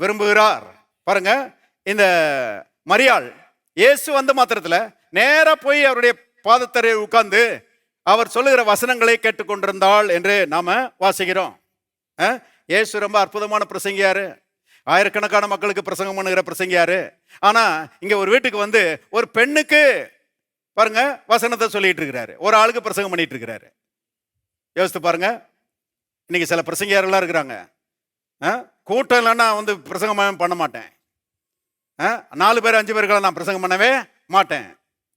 Speaker 1: விரும்புகிறார். பாருங்க, இந்த மரியாள் இயேசு வந்த மாத்திரத்தில் நேரா போய் அவருடைய பாதத்தரையில் உட்கார்ந்து அவர் சொல்லுகிற வசனங்களை கேட்டுக்கொண்டிருந்தாள் என்று நாம வாசிக்கிறோம். இயேசு ரொம்ப அற்புதமான பிரசங்கியாரு, ஆயிரக்கணக்கான மக்களுக்கு பிரசங்கம் பண்ணுகிற பிரசங்கியாரு. ஆனா இங்க ஒரு வீட்டுக்கு வந்து ஒரு பெண்ணுக்கு பாருங்க வசனத்தை சொல்லிட்டு இருக்கிறாரு, ஒரு ஆளுக்கு பிரசங்கம் பண்ணிட்டு இருக்கிறாரு. யோசித்து பாருங்க. இன்னைக்கு சில பிரசங்கியாரெல்லாம் இருக்கிறாங்க, கூட்டம் இல்லைன்னா வந்து பிரசங்கம் பண்ண மாட்டேன், 4 பேர் 5 பேர்களை நான் பிரசங்கம் பண்ணவே மாட்டேன்,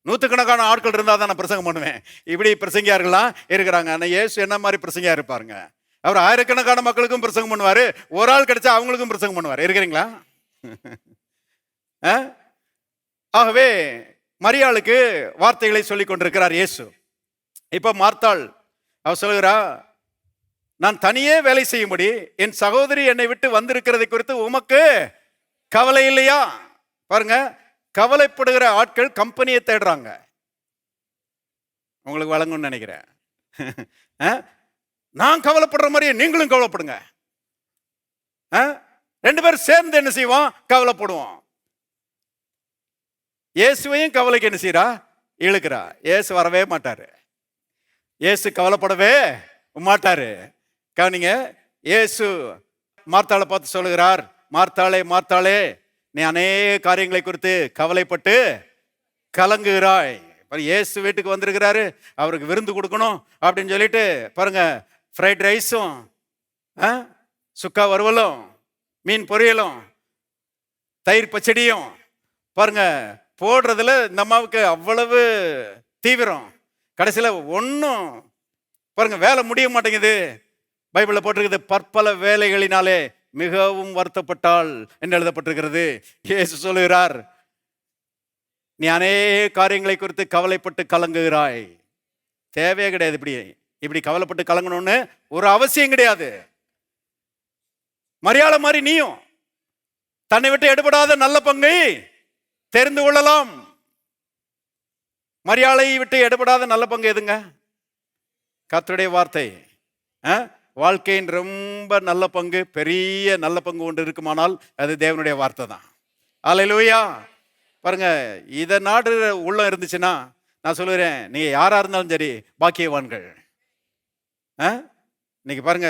Speaker 1: 100கணக்கான ஆட்கள் இருந்தால் தான் நான் பிரசங்கம் பண்ணுவேன். இப்படி பிரசங்கியார்கள்லாம் இருக்கிறாங்க. ஆனால் இயேசு என்ன மாதிரி பிரசங்கியா இருப்பாருங்க? அவர் ஆயிரக்கணக்கான மக்களுக்கும் பிரசங்கம் பண்ணுவார், ஒரு ஆள் கிடைச்சா அவங்களுக்கும் பிரசங்கம் பண்ணுவார். இருக்கிறீங்களா? ஆகவே மரியாளுக்கு வார்த்தைகளை சொல்லி கொண்டிருக்கிறார் இயேசு. இப்ப மார்த்தாள் அவர் சொல்லுகிறா, நான் தனியே வேலை செய்யும்படி என் சகோதரி என்னை விட்டு வந்திருக்கிறதை குறித்து உமக்கு கவலை இல்லையா? பாருங்க, கவலைப்படுகிற ஆட்கள் கம்பெனியை தேடுறாங்க. உங்களுக்கு வழங்கும்னு நினைக்கிறேன். நான் கவலைப்படுற மாதிரியே நீங்களும் கவலைப்படுங்க. 2 பேரும் சேர்ந்து என்ன செய்வோம்? கவலைப்படுவோம். இயேசுவையும் கவலைக்கு என்ன செய்யறா? இழுக்கிறா. இயேசு வரவே மாட்டாரு, இயேசு கவலைப்படவே மாட்டாரு. கவனிங்க, இயேசு மார்த்தாளை பார்த்து சொல்லுகிறார், மார்த்தாளே, மார்த்தாளே, நீ அநேக காரியங்களை குறித்து கவலைப்பட்டு கலங்குகிறாய். இயேசு வீட்டுக்கு வந்திருக்கிறாரு, அவருக்கு விருந்து கொடுக்கணும் அப்படின்னு சொல்லிட்டு பாருங்க, ஃப்ரைட் ரைஸும் சுக்கா வறுவலும் மீன் பொரியலும் தயிர் பச்சடியும் பாருங்க போடுறதுல இந்த அம்மாவுக்கு அவ்வளவு தீவிரம். கடைசியில் ஒன்றும் பாருங்க வேலை முடிய மாட்டேங்குது. பைபிளில் போட்டிருக்குது, பற்பல வேலைகளினாலே மிகவும் வருத்தப்பட்டாள் என்று எழுதப்பட்டிருக்கிறது. இயேசு சொல்லுகிறார், நீ அநேக காரியங்களை குறித்து கவலைப்பட்டு கலங்குகிறாய். தேவையே கிடையாது. இப்படி கவலைப்பட்டு கலங்கணும்னு ஒரு அவசியம் கிடையாது. மரியாதை மாதிரி நீயும் தன்னை விட்டு எடுபடாத நல்ல பங்கை தெரிந்து கொள்ளலாம். மரியாதை விட்டு எடுபடாத நல்ல பங்கு எதுங்க? கர்த்தருடைய வார்த்தை. வாழ்க்கையின் ரொம்ப நல்ல பங்கு, பெரிய நல்ல பங்கு ஒன்று இருக்குமானால் அது தேவனுடைய வார்த்தை தான். அல்லேலூயா. பாருங்க, இதை நாடு உள்ள இருந்துச்சுன்னா நான் சொல்லுறேன், நீங்க யாரா இருந்தாலும் சரி பாக்கியவான்கள். இன்னைக்கு பாருங்க,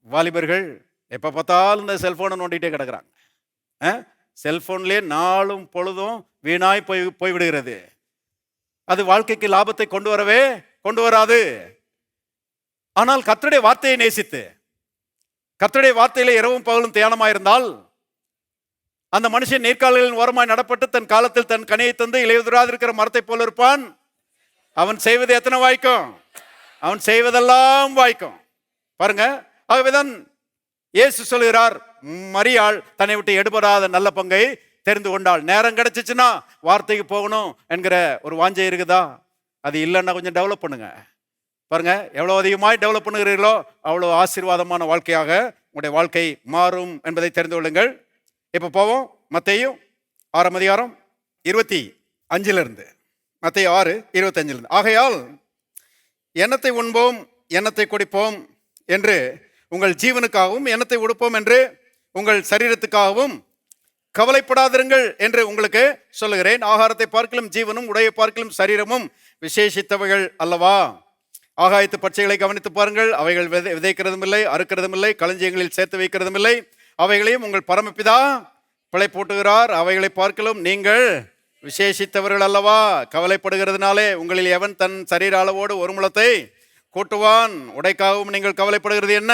Speaker 1: வாலிபர்கள் எப்ப பார்த்தாலும் இந்த செல்போனை நோண்டிகிட்டே கிடக்குறாங்க. செல்போன்லேயே நாளும் பொழுதும் வீணாய் போய்விடுகிறது. அது வாழ்க்கைக்கு லாபத்தை கொண்டு வராது. ஆனால் கர்த்தருடைய வார்த்தையை நேசித்து கர்த்தருடைய வார்த்தையில இரவும் பகலும் தியானமாயிருந்தால் அந்த மனுஷன் நீர்க்கால்களின் ஓரமாய் நடப்பட்டு தன் காலத்தில் தன் கனியை தந்து இலையுதிராதிருக்கிற மரத்தை போல இருப்பான். அவன் செய்வது எத்தனை வாய்க்கும்? அவன் செய்வதெல்லாம் வாய்க்கும். பாருங்க, ஆகவேதான் இயேசு சொல்கிறார், மரியாள் தன்னை விட்டு எடுபடாத நல்ல பங்கை தெரிந்து கொண்டாள். நேரம் கிடைச்சிச்சுன்னா வார்த்தைக்கு போகணும் என்கிற ஒரு வாஞ்சை இருக்குதா? அது இல்லைன்னா கொஞ்சம் டெவலப் பண்ணுங்க. பாருங்க, எவ்வளோ அதிகமாக டெவலப் பண்ணுகிறீர்களோ அவ்வளோ ஆசீர்வாதமான வாழ்க்கையாக உங்களுடைய வாழ்க்கை மாறும் என்பதை தெரிந்து கொள்ளுங்கள். இப்போ போவோம் மத்தேயு 6ஆம் அதிகாரம் 25 மத்தேயு 6:25. ஆகையால் எண்ணத்தை உண்போம் எண்ணத்தை குடிப்போம் என்று உங்கள் ஜீவனுக்காகவும் எண்ணத்தை உடுப்போம் என்று உங்கள் சரீரத்துக்காகவும் கவலைப்படாதிருங்கள் என்று உங்களுக்கு சொல்லுகிறேன். ஆகாரத்தை பார்க்கலும் ஜீவனும் உடையை பார்க்கலும் சரீரமும் விசேஷித்தவைகள் அல்லவா? ஆகாயத்து பட்சைகளை கவனித்து பாருங்கள். அவைகள் விதைக்கிறதும் இல்லை, அறுக்கிறதும் இல்லை, களஞ்சியங்களில் சேர்த்து வைக்கிறதும் இல்லை. அவைகளையும் உங்கள் பரமபிதா பிழைப்பூட்டுகிறார். அவைகளை பார்க்கலும் நீங்கள் விசேஷித்தவர்கள் அல்லவா? கவலைப்படுகிறதுனாலே உங்களில் எவன் தன் சரீர அளவோடு ஒரு முழத்தை கூட்டுவான்? உடைக்காகவும் நீங்கள் கவலைப்படுகிறது என்ன?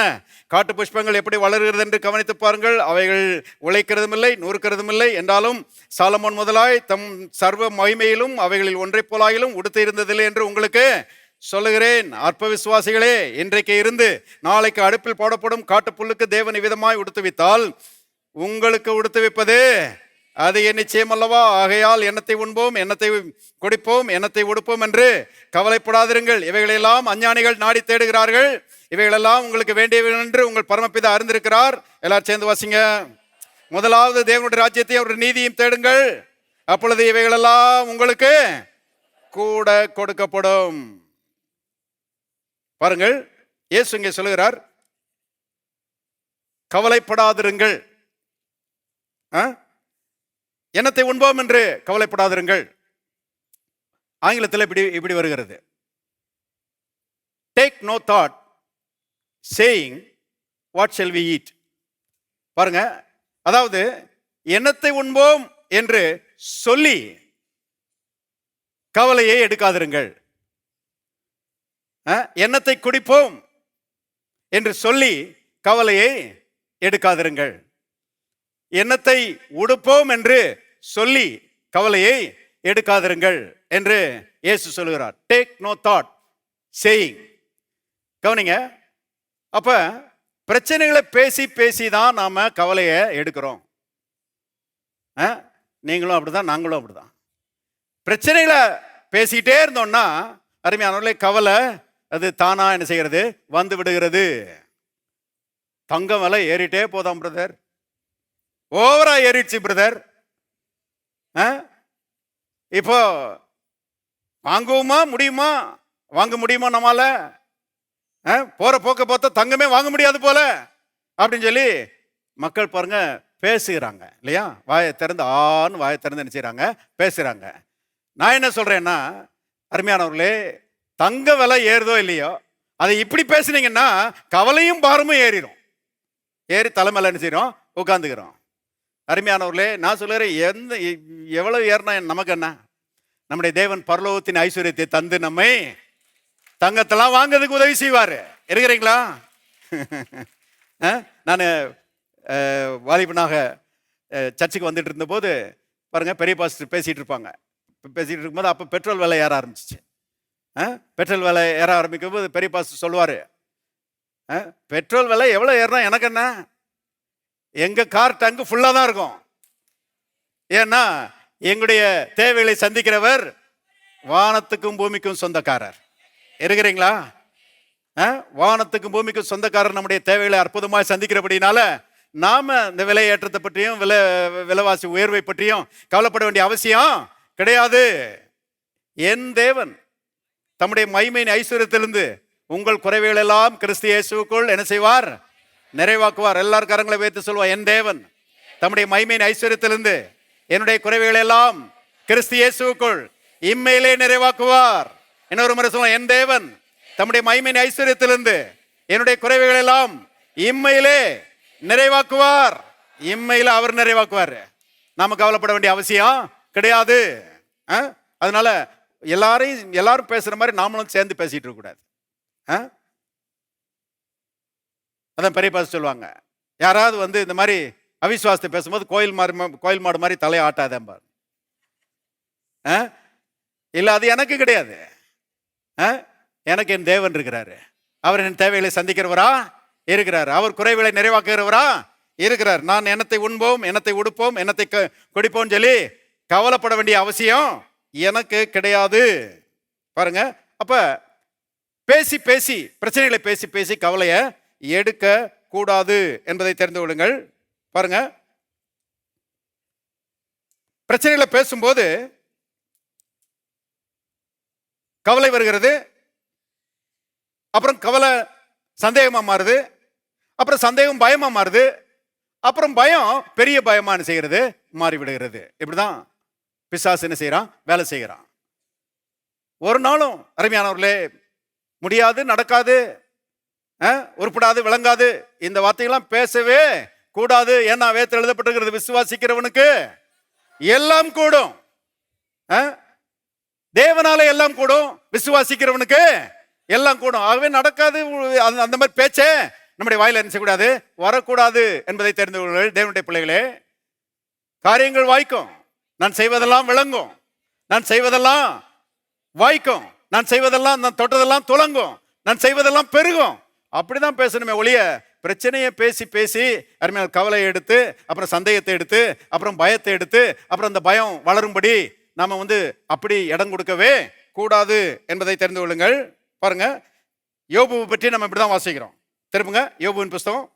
Speaker 1: காட்டு புஷ்பங்கள் எப்படி வளர்கிறது என்று கவனித்து பாருங்கள். அவைகள் உழைக்கிறதும் இல்லை, நூறுக்கிறதும் இல்லை. என்றாலும் சாலமோன் முதலாய் தம் சர்வ மகிமையிலும் அவைகளில் ஒன்றை போலாயிலும் உடுத்து இருந்ததில்லை என்று உங்களுக்கு சொல்லுகிறேன். அற்ப விசுவாசிகளே, இன்றைக்கு இருந்து நாளைக்கு அடுப்பில் போடப்படும் காட்டு புல்லுக்கு தேவன் விதமாய் உடுத்துவித்தால் உங்களுக்கு உடுத்துவிப்பது அது என் நிச்சயம் அல்லவா? ஆகையால் எண்ணத்தை உண்போம் எண்ணத்தை குடிப்போம் எண்ணத்தை உடுப்போம் என்று கவலைப்படாதிருங்கள். இவைகளெல்லாம் அஞ்ஞானிகள் நாடி தேடுகிறார்கள். இவைகளெல்லாம் உங்களுக்கு வேண்டியவை என்று உங்கள் பரமபிதா அறிந்திருக்கிறார். எல்லாரும் சேர்ந்து வாசிங்க. முதலாவது தேவனுடைய ராஜ்யத்தை அவருடைய நீதியும் தேடுங்கள், அப்பொழுது இவைகளெல்லாம் உங்களுக்கு கூட கொடுக்கப்படும். பாருங்கள், இயேசு இங்கே சொல்லுகிறார், கவலைப்படாதிருங்கள். எண்ணத்தை உண்போம் என்று கவலைப்படாதிருங்கள். ஆங்கிலத்தில் இப்படி வருகிறது, take no thought saying what shall we eat. பாருங்க, அதாவது எண்ணத்தை உண்போம் என்று சொல்லி கவலையை எடுக்காதிருங்கள். எண்ணத்தை குடிப்போம் என்று சொல்லி கவலையை எடுக்காதிருங்கள். எண்ணத்தை உடுப்போம் என்று சொல்லி கவலையை எடுக்காதிருங்கள் என்று இயேசு சொல்லுகிறார். Take no thought saying. கவனிங்க, அப்ப பிரச்சனைகளை பேசி பேசி தான் நாம கவலையை எடுக்கிறோம். நீங்களும் அப்படிதான், நாங்களும் அப்படிதான். பிரச்சனைகளை பேசிக்கிட்டே இருந்தோம்னா அருமையானவர்களே, கவலை அது தானா என்ன செய்கிறது? வந்து விடுகிறது. தங்கம் விலை ஏறிட்டே போதாம் பிரதர், ஓவரா ஏறிடுச்சு பிரதர். இப்போ வாங்குவோமா முடியுமா? வாங்க முடியுமா நம்மால? போற போக்க பார்த்தா தங்கமே வாங்க முடியாது போல அப்படின்னு சொல்லி மக்கள் பாருங்க பேசுகிறாங்க இல்லையா? வாயை திறந்து வாயை திறந்து என்ன செய்றாங்க? பேசுறாங்க. நான் என்ன சொல்றேன்னா, அருமையானவர்களே, தங்க விலை ஏறுதோ இல்லையோ, அதை இப்படி பேசுனீங்கன்னா கவலையும் பாரமும் ஏறிடும். ஏறி தலைமையில என்ன செய்யறோம்? உட்காந்துக்கிறோம். அருமையானவர்களே, நான் சொல்லுறேன், எவ்வளவு ஏறினா நமக்கு என்ன? நம்முடைய தேவன் பரலோகத்தின் ஐஸ்வர்யத்தை தந்து நம்மை தங்கத்தெல்லாம் வாங்கிறதுக்கு உதவி செய்வாரு. இருக்கிறீங்களா? நான் வாலிபனாக சர்ச்சுக்கு வந்துட்டு இருந்தபோது பாருங்க, பெரிய பாஸ்டர் பேசிட்டு இருப்பாங்க. பேசிட்டு இருக்கும்போது அப்போ பெட்ரோல் விலை ஏற ஆரம்பிச்சிச்சு. பெட்ரோல் விலை ஏற ஆரம்பிக்கும் போது பெரிய பாஸ்டர் சொல்லுவாரு, பெட்ரோல் விலை எவ்வளோ ஏறினா எனக்கு என்ன? எங்க கார் டங்கு ஃபுல்லாக தான் இருக்கும். ஏன்னா எங்களுடைய தேவைகளை சந்திக்கிறவர் வானத்துக்கும் பூமிக்கும் சொந்தக்காரர். இருக்கிறீங்களா? வானத்துக்கும் பூமிக்கும் சொந்தக்காரர் நம்முடைய தேவைகளை அற்புதமாக சந்திக்கிறபடினால நாம இந்த விலை ஏற்றத்தை பற்றியும் விலைவாசி உயர்வை பற்றியும் கவலைப்பட வேண்டிய அவசியம் கிடையாது. என் தேவன் தம்முடைய மகிமையின் ஐஸ்வர்யத்திலிருந்து உங்கள் குறைவுகள் எல்லாம் கிறிஸ்து இயேசுவுக்குள் என்ன செய்வார்? நிறைவாக்குவார். எல்லாரும் கரங்களை வைத்து சொல்லுவார், என் தேவன் தம்முடைய மகிமையின் ஐஸ்வர்யத்திலிருந்து என்னுடைய குறைவுகள் எல்லாம் கிறிஸ்து இயேசுவுக்குள் இம்மையிலே நிறைவாக்குவார். இன்னொரு முறை சொல்லுவார், என் தேவன் தம்முடைய மகிமையின் ஐஸ்வர்யத்திலிருந்து என்னுடைய குறைவுகள் எல்லாம் இம்மையிலே நிறைவாக்குவார். இம்மையில அவர் நிறைவாக்குவார். நாம கவலைப்பட வேண்டிய அவசியம் கிடையாது. அதனால எல்லாரும் பேசுற மாதிரி நாமளும் சேர்ந்து பேசிட்டு இருக்க கூடாது. அதான் பெரிய பாஸ்டர் சொல்லுவாங்க, யாராவது வந்து இந்த மாதிரி அவிசுவாசத்தை பேசும்போது கோயில் மாடு மாதிரி தலையை ஆட்டாதேன் பாரு. இல்ல, அது எனக்கு கிடையாது. எனக்கு என் தேவன் இருக்கிறாரு. அவர் என் தேவைகளை சந்திக்கிறவரா இருக்கிறார். அவர் குறைவுகளை நிறைவாக்குகிறவரா இருக்கிறார். நான் என்னத்தை உண்போம், என்னத்தை உடுப்போம், என்னத்தை குடிப்போம் சொல்லி கவலைப்பட வேண்டிய அவசியம் எனக்கு கிடையாது. பாருங்க, அப்ப பேசி பேசி பிரச்சனைகளை பேசி பேசி கவலையை எடுக்க கூடாது என்பதை தெரிந்து கொள்ளுங்கள். பாருங்க, பிரச்சனைகளை பேசும்போது கவலை வருகிறது, அப்புறம் கவலை சந்தேகமா மாறுது, அப்புறம் சந்தேகம் பயமா மாறுது, அப்புறம் பயம் பெரிய பயமா செய்கிறது, மாறிவிடுகிறது. இப்படிதான் பிசாசு என்ன செய்யறான், வேலை செய்யறான். ஒரு நாளும் அருமையானவர்களே முடியாது, நடக்காது, உருப்படாது, விளங்காது, இந்த வார்த்தைகள்லாம் பேசவே கூடாது. ஏன்னா வேதத்தில் எழுதப்பட்டிருக்கிறது, விசுவாசிக்கிறவனுக்கு எல்லாம் கூடும். தேவனால எல்லாம் கூடும், விசுவாசிக்கிறவனுக்கு எல்லாம் கூடும். ஆகவே நடக்காது, அந்த மாதிரி பேச்சே நம்முடைய வாயில என்ன செய்யக்கூடாது, வரக்கூடாது என்பதை தெரிந்து கொள்ளுங்கள். தேவனுடைய பிள்ளைகளே, காரியங்கள் வாய்க்கும், நான் செய்வதெல்லாம் விளங்கும், நான் செய்வதெல்லாம் வாய்க்கும், நான் செய்வதெல்லாம், நான் தொட்டதெல்லாம் துலங்கும், நான் செய்வதெல்லாம் பெருகும். அப்படிதான் பேசணுமே ஒழிய பிரச்சனையை பேசி பேசி அருமையான கவலையை எடுத்து, அப்புறம் சந்தேகத்தை எடுத்து, அப்புறம் பயத்தை எடுத்து, அப்புறம் அந்த பயம் வளரும்படி நாம அப்படி இடம் கொடுக்கவே கூடாது என்பதை தெரிந்து கொள்ளுங்கள். பாருங்க, யோபுவை பற்றி நம்ம இப்படிதான் வாசிக்கிறோம். திரும்புங்க யோபுவின் புஸ்தகம்,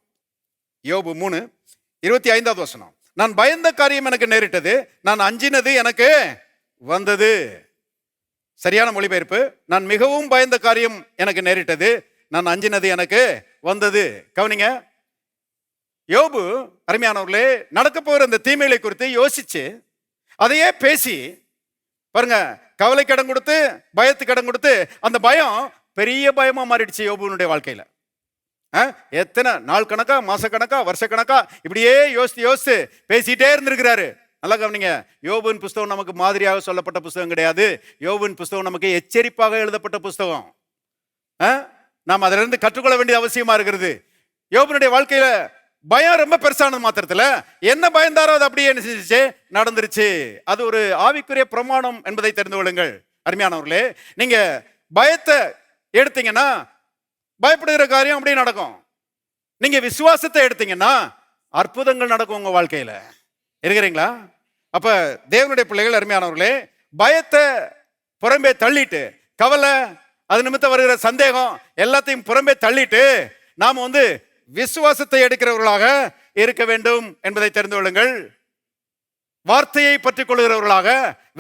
Speaker 1: யோபு 3:25 வசனம். நான் பயந்த காரியம் எனக்கு நேரிட்டது, நான் அஞ்சினது எனக்கு வந்தது. சரியான மொழிபெயர்ப்பு, நான் மிகவும் பயந்த காரியம் எனக்கு நேரிட்டது, நான் அஞ்சினது எனக்கு வந்தது. கவனிங்க, யோபு அருமையானவர்களே நடக்க போகிற இந்த தீமைகளை குறித்து யோசிச்சு அதையே பேசி பாருங்க, கவலைக்கு இடம் கொடுத்து, பயத்துக்கு இடம் கொடுத்து, அந்த பயம் பெரிய பயமா மாறிடுச்சு யோபுனுடைய வாழ்க்கையில. எத்தனை நாள் கணக்கா, மாச கணக்கா, வருஷ கணக்கா இப்படியே யோசித்து யோசித்து பேசிட்டே இருந்திருக்கிறாரு. நல்லா கவனிங்க, யோபுவின் புஸ்தகம் நமக்கு மாதிரியாக சொல்லப்பட்ட புஸ்தகம் கிடையாது. யோபுவின் புஸ்தகம் நமக்கு எச்சரிப்பாக எழுதப்பட்ட புஸ்தகம். நாம் அதிலிருந்து இருந்து கற்றுக்கொள்ள வேண்டிய அவசியமா இருக்கிறது. யோபுனுடைய வாழ்க்கையில பயம் ரொம்ப பெருசானது மாத்திரத்துல என்ன பயந்தாரோ அது அப்படியே என்ன செஞ்சிச்சு, நடந்துருச்சு. அது ஒரு ஆவிக்குரிய பிரமாணம் என்பதை தெரிந்து கொள்ளுங்கள். அருமையானவர்களே, நீங்க பயத்தை எடுத்தீங்கன்னா பயப்படுகிற காரியம் அப்படியே நடக்கும். நீங்க விசுவாசத்தை எடுத்தீங்கன்னா அற்புதங்கள் நடக்கும் உங்க வாழ்க்கையில. இருக்கிறீங்களா? அப்ப தேவனுடைய பிள்ளைகள் அருமையானவர்களே, பயத்தை புறம்பே தள்ளிட்டு, கவலை, அது நிமித்தம் வருகிற சந்தேகம் எல்லாத்தையும் புறம்பே தள்ளிட்டு நாம விசுவாசத்தை எடுக்கிறவர்களாக இருக்க வேண்டும் என்பதை தெரிந்து கொள்ளுங்கள். வார்த்தையை பற்றிக் கொள்கிறவர்களாக,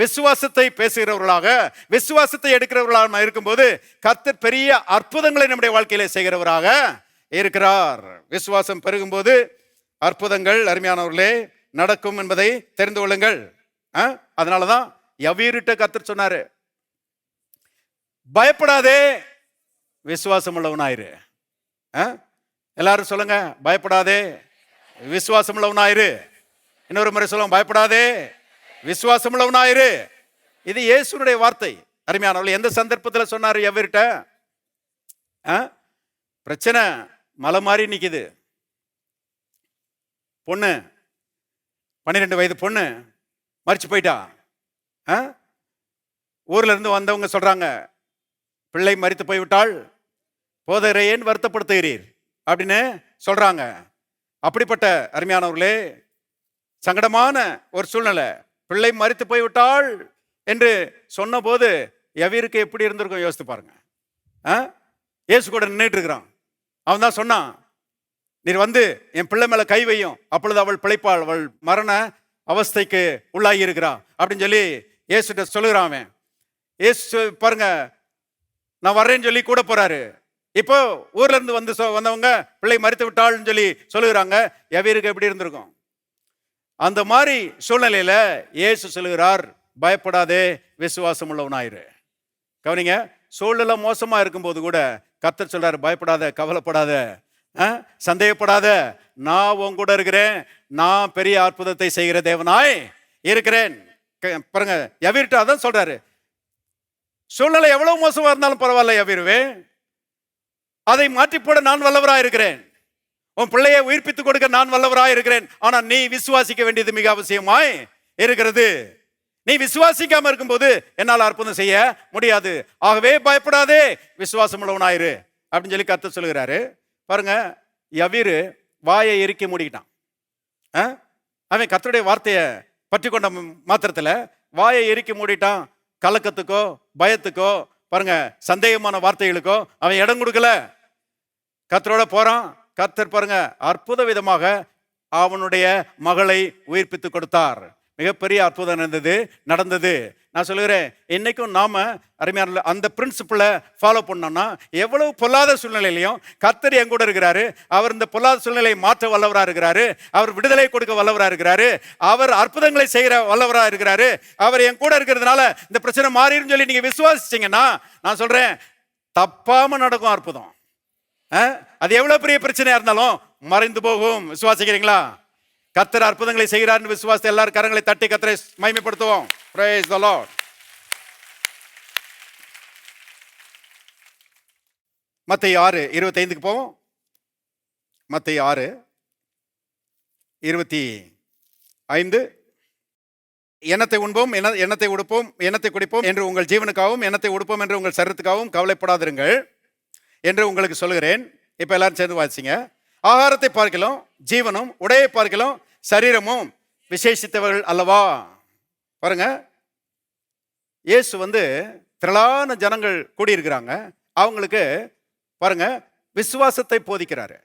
Speaker 1: விசுவாசத்தை பேசுகிறவர்களாக, விசுவாசத்தை எடுக்கிறவர்களாக இருக்கும்போது கர்த்தர் பெரிய அற்புதங்களை நம்முடைய வாழ்க்கையில செய்கிறவராக இருக்கிறார். விசுவாசம் பெருகும்போது அற்புதங்கள் அருமையானவர்களே நடக்கும் என்பதை தெரிந்து கொள்ளுங்கள். அதனாலதான் யவீருட்ட கர்த்தர் சொன்னாரு, பயப்படாதே, விசுவாசம் உள்ளவனாயிரு. எல்லாரும் சொல்லுங்க, பயப்படாதே, விசுவாசம் உள்ளவனாயிரு. இன்னொரு முறை சொல்லுங்க, பயப்படாதே, விசுவாசம் உள்ளவனாயிரு. இது இயேசுனுடைய வார்த்தை. அருமையானவர்கள், எந்த சந்தர்ப்பத்தில் சொன்னாரு யவீருட்ட? பிரச்சனை மலை மாதிரி நிக்குது. பொண்ணு 12 வயது பொண்ணு மரிச்சு போயிட்டா. ஊர்ல இருந்து வந்தவங்க சொல்றாங்க, பிள்ளை மரித்து போய்விட்டால், போதகரை ஏன் வருத்தப்படுத்துகிறீர் அப்படின்னு சொல்றாங்க. அப்படிப்பட்ட அருமையானவர்களே சங்கடமான ஒரு சூழ்நிலை, பிள்ளை மரித்து போய்விட்டாள் என்று சொன்ன போது யவீருக்கு எப்படி இருந்திருக்கும் யோசித்து பாருங்க. இயேசு கூட நின்றுட்டு இருக்கிறான். அவன் தான் சொன்னான், நீர் என் பிள்ளை மேல கை வையும், அப்பொழுது அவள் பிழைப்பாள், அவள் மரண அவஸ்தைக்கு உள்ளாகி இருக்கிறான் அப்படின்னு சொல்லி இயேசுட்ட சொல்லுகிறான். அவன் இயேசு பாருங்க, நான் வர்றேன்னு சொல்லி கூட போறாரு. இப்போ ஊர்ல இருந்து வந்தவங்க பிள்ளை மரித்து விட்டாள்னு சொல்லி சொல்லுகிறாங்க. யவீருக்கு எப்படி இருந்திருக்கும்? அந்த மாதிரி சூழ்நிலையில இயேசு சொல்லுகிறார், பயப்படாதே, விசுவாசம் உள்ளவனாயிரு. கவனிங்க, சூழ்நிலை மோசமா இருக்கும்போது கூட கர்த்தர் சொல்றாரு, பயப்படாத, கவலைப்படாத, சந்தேகப்படாத, நான் உன் கூட இருக்கிறேன், நான் பெரிய அற்புதத்தை செய்கிற தேவனாய் இருக்கிறேன். பாருங்க, யவீர்ட்ட அதான் சொல்றாரு, சூழ்நிலை எவ்வளவு மோசமா இருந்தாலும் பரவாயில்ல யவீருவே, அதை மாற்றி போட நான் வல்லவராய் இருக்கிறேன், உன் பிள்ளையை உயிர்ப்பித்துக் கொடுக்க நான் வல்லவராய் இருக்கிறேன். ஆனா நீ விசுவாசிக்க வேண்டியது மிக அவசியமாய் இருக்கிறது. நீ விசுவாசிக்காம இருக்கும்போது என்னால் அற்புதம் செய்ய முடியாது. ஆகவே பயப்படாதே, விசுவாசம் உள்ளவனாயிரு அப்படின்னு சொல்லி கர்த்தர் சொல்லுகிறாரு. பாருங்க, யவீரு வாயை இறுக்கி மூடிக்கிட்டான். அவன் கர்த்தருடைய வார்த்தையை பற்றி கொண்ட மாத்திரத்தில் வாயை எரிக்கி மூடிட்டான். கலக்கத்துக்கோ பயத்துக்கோ பாருங்க சந்தேகமான வார்த்தைகளுக்கோ அவன் இடம் கொடுக்கல. கர்த்தரோட போறான். கர்த்தர் பாருங்க அற்புத விதமாக அவனுடைய மகளை உயிர்ப்பித்து கொடுத்தார். மிகப்பெரிய அற்புதம் நடந்தது. நான் சொல்லுகிறேன், இன்னைக்கும் நாம அருமையான அந்த பிரின்சிபிளை ஃபாலோ பண்ணோம்னா எவ்வளவு பொல்லாத சூழ்நிலையிலையும் கர்த்தர் என் கூட இருக்கிறாரு. அவர் இந்த பொல்லாத சூழ்நிலையை மாற்ற வல்லவரா இருக்கிறாரு. அவர் விடுதலை கொடுக்க வல்லவரா இருக்கிறாரு. அவர் அற்புதங்களை செய்கிற வல்லவரா இருக்கிறாரு. அவர் என் கூட இருக்கிறதுனால இந்த பிரச்சனை மாறிடும் சொல்லி நீங்க விசுவாசிச்சீங்கன்னா நான் சொல்றேன், தப்பாம நடக்கும் அற்புதம். அது எவ்வளவு பெரிய பிரச்சனையா இருந்தாலும் மறைந்து போகும். விசுவாசிக்கிறீங்களா? கர்த்தர் அற்புதங்களை செய்கிறார் விசுவாசத்தை எல்லாரும் கரங்களை தட்டி கர்த்தரை மகிமைப்படுத்துவோம். Praise the Lord. மத்தேயு 6:25 போவோம். மத்தேயு 6:25 எண்ணத்தை உண்போம், எண்ணத்தை உடுப்போம், எண்ணத்தை குடிப்போம் என்று உங்கள் ஜீவனுக்காகவும் எண்ணத்தை உடுப்போம் என்று உங்கள் சரீரத்துக்காகவும் கவலைப்படாதிருங்கள் என்று உங்களுக்கு சொல்கிறேன். இப்ப எல்லாரும் சேர்ந்து வாசிங்க. ஆகாரத்தை பார்க்கலாம் ஜீவனும், உடையை பார்க்கலாம் சரீரமும் விசேஷித்தவர்கள் அல்லவா. பாருங்க, இயேசு திரளான ஜனங்கள் கூடியிருக்கிறாங்க. அவங்களுக்கு பாருங்க விசுவாசத்தை போதிக்கிறாரு.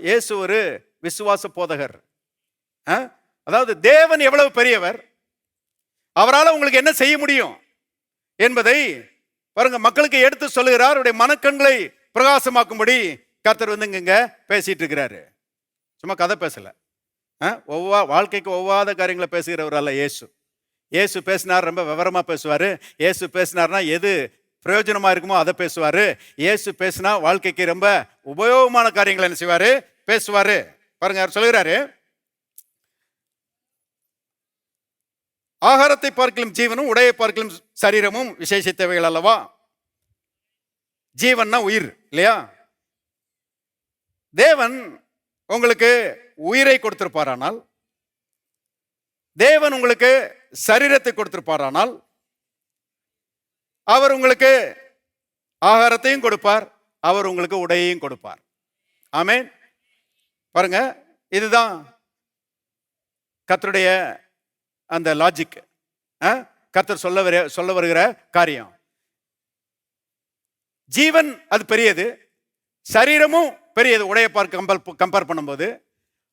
Speaker 1: இயேசு ஒரு விசுவாச போதகர். அதாவது தேவன் எவ்வளவு பெரியவர், அவரால் உங்களுக்கு என்ன செய்ய முடியும் என்பதை பாருங்க மக்களுக்கு எடுத்து சொல்லுகிறார். அவருடைய மனக்கண்களை பிரகாசமாக்கும்படி கர்த்தர் இங்க பேசிட்டு இருக்கிறாரு. சும்மா கதை பேசல, வாழ்க்கைக்கு ஒவ்வாத காரியங்களை பேசுகிறவர் அல்ல இயேசு. இயேசு பேசினார் ரொம்ப விவரமா பேசுவாரு. இயேசு பேசினார்னா எது பிரயோஜனமா இருக்குமோ அதை பேசுவாரு. இயேசு பேசினா வாழ்க்கைக்கு ரொம்ப உபயோகமான காரியங்களை என்ன செய்வாரு, பேசுவாரு. பாருங்க அவர் சொல்கிறாரு, ஆகாரத்தை பார்க்கலும் ஜீவனும் உடையை பார்க்கலும் சரீரமும் விசேஷித்தவைகள் அல்லவா. ஜீவன்னா உயிர் இல்லையா? தேவன் உங்களுக்கு உயிரை கொடுத்திருப்பாரானால், தேவன் உங்களுக்கு சரீரத்தை கொடுத்திருப்பாரானால், அவர் உங்களுக்கு ஆகாரத்தையும் கொடுப்பார், அவர் உங்களுக்கு உடையையும் கொடுப்பார். ஆமென். பாருங்க, இதுதான் கர்த்தருடைய அந்த லாஜிக். கர்த்தர் சொல்ல வருகிற காரியம். ஜீவன் அது பெரியது, சரீரமும் பெரியது உடைய கம்பேர் பண்ணும்போது.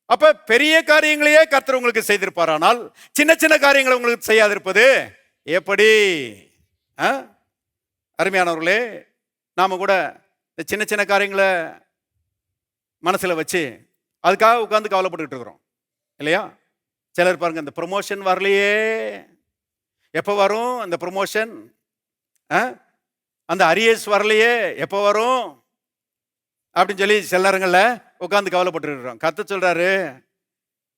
Speaker 1: அப்ப பெரிய காரியங்களையே கர்த்தர் உங்களுக்கு செய்திருப்பாரானால் சின்ன சின்ன காரியங்களை உங்களுக்கு செய்யாதிருப்பது எப்படி? அருமையானவர்களே, நாம கூட இந்த சின்ன சின்ன காரியங்களை மனசுல வச்சு அதுக்காக உட்கார்ந்து கவலைப்பட்டுக்கிட்டு இருக்கிறோம் இல்லையா? சிலர் பாருங்க, இந்த ப்ரொமோஷன் வரலையே, எப்போ வரும் இந்த ப்ரொமோஷன்? அந்த அரியர்ஸ் வரலையே, எப்போ வரும் அப்படின்னு சொல்லி சில நேரங்களில் உட்காந்து கவலைப்பட்டு இருக்கிறோம். கர்த்தர் சொல்றாரு,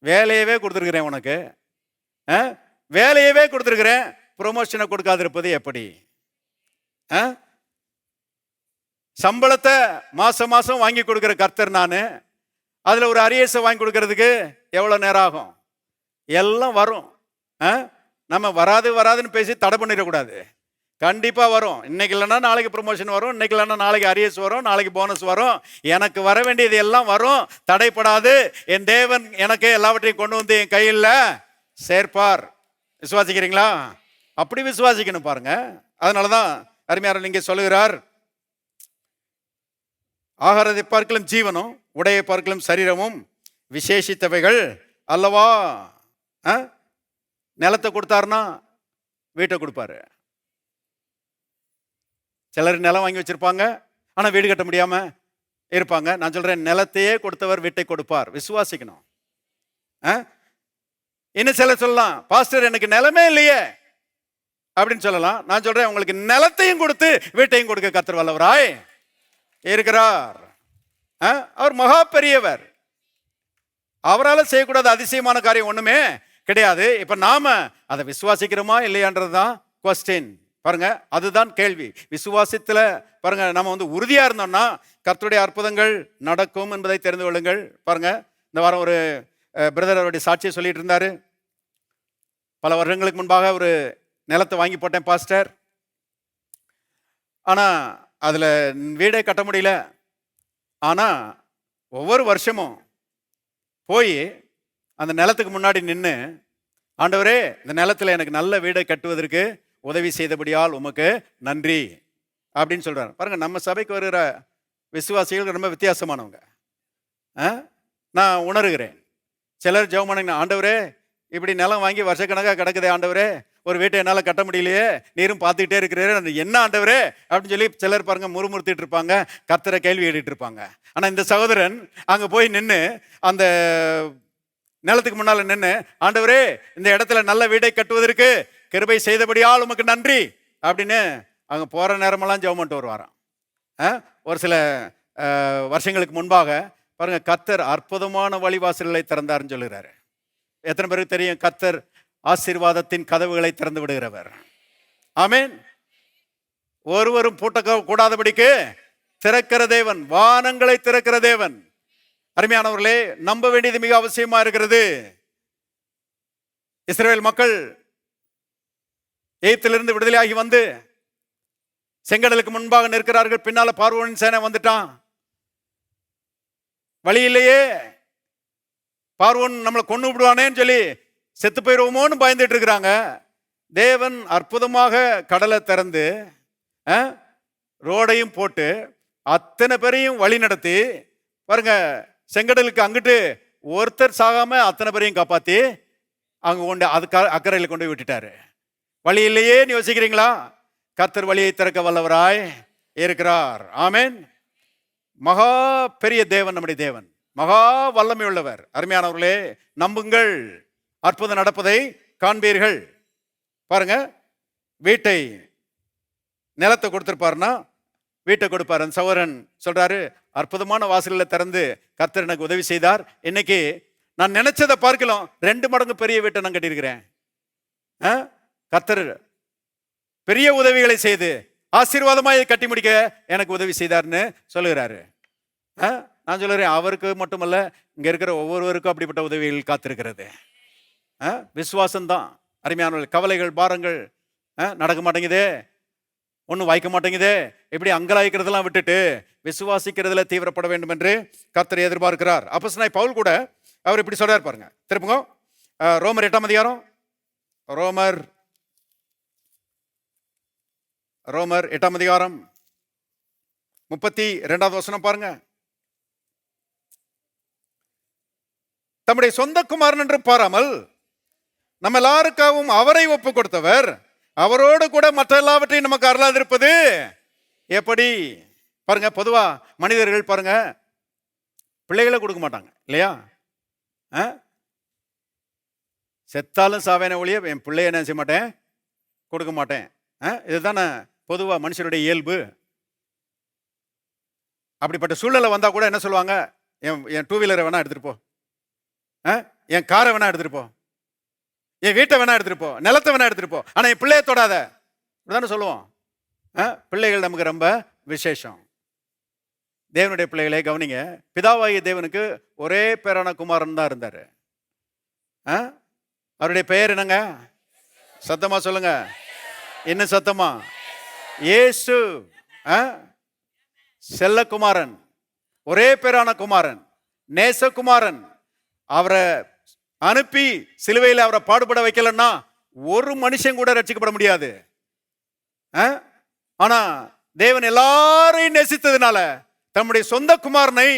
Speaker 1: வேலையவே கொடுத்துருக்கிறேன் உனக்கு, வேலையவே கொடுத்துருக்கிறேன், ப்ரொமோஷனை கொடுக்காதிருப்பது எப்படி? சம்பளத்தை மாசம் மாசம் வாங்கி கொடுக்குற கர்த்தர் நான், அதுல ஒரு அரியர்ஸை வாங்கி கொடுக்கறதுக்கு எவ்வளவு நேரம் ஆகும்? எல்லாம் வரும். நம்ம வராதுன்னு பேசி தடை பண்ணிடக்கூடாது. கண்டிப்பா வரும். இன்னைக்கு இல்லைன்னா நாளைக்கு ப்ரொமோஷன் வரும், இன்னைக்கு இல்லைன்னா நாளைக்கு அரியர்ஸ் வரும், நாளைக்கு போனஸ் வரும். எனக்கு வர வேண்டியது எல்லாம் வரும், தடைப்படாது. என் தேவன் எனக்கு எல்லாவற்றையும் கொண்டு வந்து என் கையில் சேர்ப்பார். விசுவாசிக்கிறீங்களா? அப்படி விசுவாசிக்கணும் பாருங்க. அதனாலதான் அருமையார் நீங்க சொல்லுகிறார், ஆகாரத்தை பார்க்கலும் ஜீவனும் உடையை பார்க்கலும் சரீரமும் விசேஷித்தவைகள் அல்லவா. நிலத்தை கொடுத்தாருன்னா வீட்டை கொடுப்பாரு. சிலர் நிலம் வாங்கி வச்சிருப்பாங்க, ஆனா வீடு கட்ட முடியாம இருப்பாங்க. நான் சொல்றேன், நிலத்தையே கொடுத்தவர் வீட்டை கொடுப்பார். விசுவாசிக்கணும். இன்னும் சிலர் சொல்லலாம், பாஸ்டர் எனக்கு நிலமே இல்லையே அப்படின்னு சொல்லலாம். நான் சொல்றேன், உங்களுக்கு நிலத்தையும் கொடுத்து வீட்டையும் கொடுக்க கர்த்தர் வல்லவராய் இருக்கிறார். அவர் மகா பெரியவர். அவரால் செய்யக்கூடாத அதிசயமான காரியம் ஒண்ணுமே கிடையாது. இப்ப நாம அதை விசுவாசிக்கிறோமா இல்லையான்றதுதான் குவெஸ்டின். பாருங்க, அதுதான் கேள்வி. விசுவாசத்துல பாருங்க, நம்ம உறுதியா இருந்தோம்னா கர்த்தருடைய அற்புதங்கள் நடக்கும் என்பதை தெரிந்து கொள்ளுங்கள். பாருங்க, இந்த வாரம் ஒரு பிரதர் அவருடைய சாட்சியை சொல்லிட்டு இருந்தாரு. பல வருடங்களுக்கு முன்பாக ஒரு நிலத்தை வாங்கி போட்டேன் பாஸ்டர், ஆனா அதுல வீடே கட்ட முடியல. ஆனா ஒவ்வொரு வருஷமும் போய் அந்த நிலத்துக்கு முன்னாடி நின்று, ஆண்டவரே இந்த நிலத்தில் எனக்கு நல்ல வீடை கட்டுவதற்கு உதவி செய்தபடியால் உமக்கு நன்றி அப்படின்னு சொல்கிறார். பாருங்கள், நம்ம சபைக்கு வருகிற விசுவாசிகள் ரொம்ப வித்தியாசமானவங்க. நான் உணர்கிறேன். சிலர் ஜெபம் பண்ணீங்க, ஆண்டவரே இப்படி நிலம் வாங்கி வருஷக்கணக்காக கிடக்குதே ஆண்டவரே, ஒரு வீட்டை என்னால் கட்ட முடியலையே, நீரும் பார்த்துக்கிட்டே இருக்கிறாரு, என்ன ஆண்டவரே அப்படின்னு சொல்லி சிலர் பாருங்க முறுமுறுத்திட்டு இருப்பாங்க, கர்த்தரை கேள்வி கேட்டுட்டு இருப்பாங்க. ஆனால் இந்த சகோதரன் அங்கே போய் நின்று அந்த நிலத்துக்கு முன்னால் நின்று, ஆண்டவரே இந்த இடத்துல நல்ல வீடை கட்டுவதற்கு கிருபை செய்தபடியால் உமக்கு நன்றி அப்படின்னு அங்கே போகிற நேரமெல்லாம் ஜெபம் பண்ணிட்டு வருவாராம். ஒரு சில வருஷங்களுக்கு முன்பாக பாருங்க, கர்த்தர் அற்புதமான வழிவாசல்களை திறந்தாருன்னு சொல்லுகிறாரு. எத்தனை பேருக்கு தெரியும் கர்த்தர் ஆசீர்வாதத்தின் கதவுகளை திறந்து விடுகிறவர்? ஆமென். ஒருவரும் பூட்ட கூடாதபடிக்கு திறக்கிற தேவன், வானங்களை திறக்கிற தேவன். அருமையானவர்களே, நம்ப வேண்டியது மிக அவசியமா இருக்கிறது. இஸ்ரவேல் மக்கள் எகிப்திலிருந்து விடுதலையாகி வந்து செங்கடலுக்கு முன்பாக நிற்கிறார்கள். பின்னால பார்வோனின் சேனை வந்துட்டான். வழியிலேயே பார்வோன் நம்மளை கொண்டு விடுவானேன்னு சொல்லி செத்து போயிடுவோமோன்னு பயந்துட்டு இருக்கிறாங்க. தேவன் அற்புதமாக கடலை திறந்து ரோடையும் போட்டு அத்தனை பேரையும் வழி நடத்தி பாருங்க, செங்கடலுக்கு அங்கிட்டு ஒருத்தர் சாகாம அத்தனை பேரையும் காப்பாத்தி அங்க கொண்டு அக்கறையில் கொண்டு விட்டுட்டாரு. வழி இல்லையேன்னு யோசிக்கிறீங்களா? கர்த்தர் வழியை திறக்க வல்லவராய் இருக்கிறார். ஆமென். மகா பெரிய தேவன் நம்முடைய தேவன், மகா வல்லமை உள்ளவர். அருமையானவர்களே, நம்புங்கள், அற்புதம் நடப்பதை காண்பீர்கள். பாருங்க, வீட்டை நிலத்தை கொடுத்துருப்பாருன்னா வீட்டை கொடுப்பார். அந்த சகோதரன் சொல்றாரு, அற்புதமான வாசல்களை திறந்து கர்த்தர் எனக்கு உதவி செய்தார். இன்னைக்கு நான் நினைச்சதை பார்க்கலாம் 2 மடங்கு பெரிய வீட்டை நான் கட்டியிருக்கிறேன். கர்த்தர் பெரிய உதவிகளை செய்து ஆசீர்வாதமாக கட்டி முடிக்க எனக்கு உதவி செய்தார்னு சொல்லுகிறாரு. நான் சொல்லுறேன், அவருக்கு மட்டுமல்ல, இங்க இருக்கிற ஒவ்வொருவருக்கும் அப்படிப்பட்ட உதவிகள் காத்திருக்கிறது. விசுவாசம்தான் அருமையானவர்கள். கவலைகள், பாரங்கள் நடக்க மாட்டேங்குதே, ஒன்றும் வாய்க்க மாட்டேங்குதே, இப்படி அங்கலாய்க்கிறதெல்லாம் விட்டுட்டு விசுவாசிக்கிறதுல தீவிரப்பட வேண்டும் என்று கர்த்தர் எதிர்பார்க்கிறார். அப்போஸ்தலனாகிய பவுல் கூட அவர் இப்படி சொல்றாரு பாருங்க. திருப்புங்க ரோமர் 8ஆம் அதிகாரம், ரோமர் 8ஆம் அதிகாரம் 32வது வசனம் பாருங்க. தம்முடைய சொந்த குமாரன் என்று பாராமல் நம்ம எல்லாருக்காகவும் அவரை ஒப்பு கொடுத்தவர் அவரோடு கூட மற்ற எல்லாவற்றையும் நமக்கு அருளாதிருப்பது எப்படி? பாருங்க, பொதுவா மனிதர்கள் பாருங்க பிள்ளைகளை கொடுக்க மாட்டாங்க இல்லையா? செத்தாலும் சாவேன ஒழிய என் பிள்ளைய என்ன செய்ய மாட்டேன், கொடுக்க மாட்டேன். இதுதானே பொதுவா மனுஷனுடைய இயல்பு. அப்படிப்பட்ட சூழ்நிலை வந்தா கூட என்ன சொல்லுவாங்க, என் 2 வீலரை வேணா எடுத்துட்டு போ, என் காரை வேணா எடுத்துட்டு போ, என் வீட்டை வேணா எடுத்துட்டு போ, நிலத்தை வேணா எடுத்துட்டு போ, ஆனா என் பிள்ளைய தொடாத, இப்படிதானே சொல்லுவோம். பிள்ளைகள் நமக்கு ரொம்ப விசேஷம். தேவனுடைய பிள்ளைகளை கவனிங்க. பிதாவாகிய தேவனுக்கு ஒரே பேரான குமாரன் தான் இருந்தாரு. அவருடைய பெயர் என்னங்க? சத்தமா சொல்லுங்க. என்ன சத்தமா? இயேசு. செல்லகுமாரன், ஒரே பேரான குமாரன், நேசகுமாரன். அவரை அனுப்பி சிலுவையில் அவரை பாடுபட வைக்கலன்னா ஒரு மனுஷன் கூட ரட்சிக்கப்பட முடியாது. ஆனா தேவன் எல்லாரையும் நேசித்ததுனால தம்முடைய சொந்த குமாரனை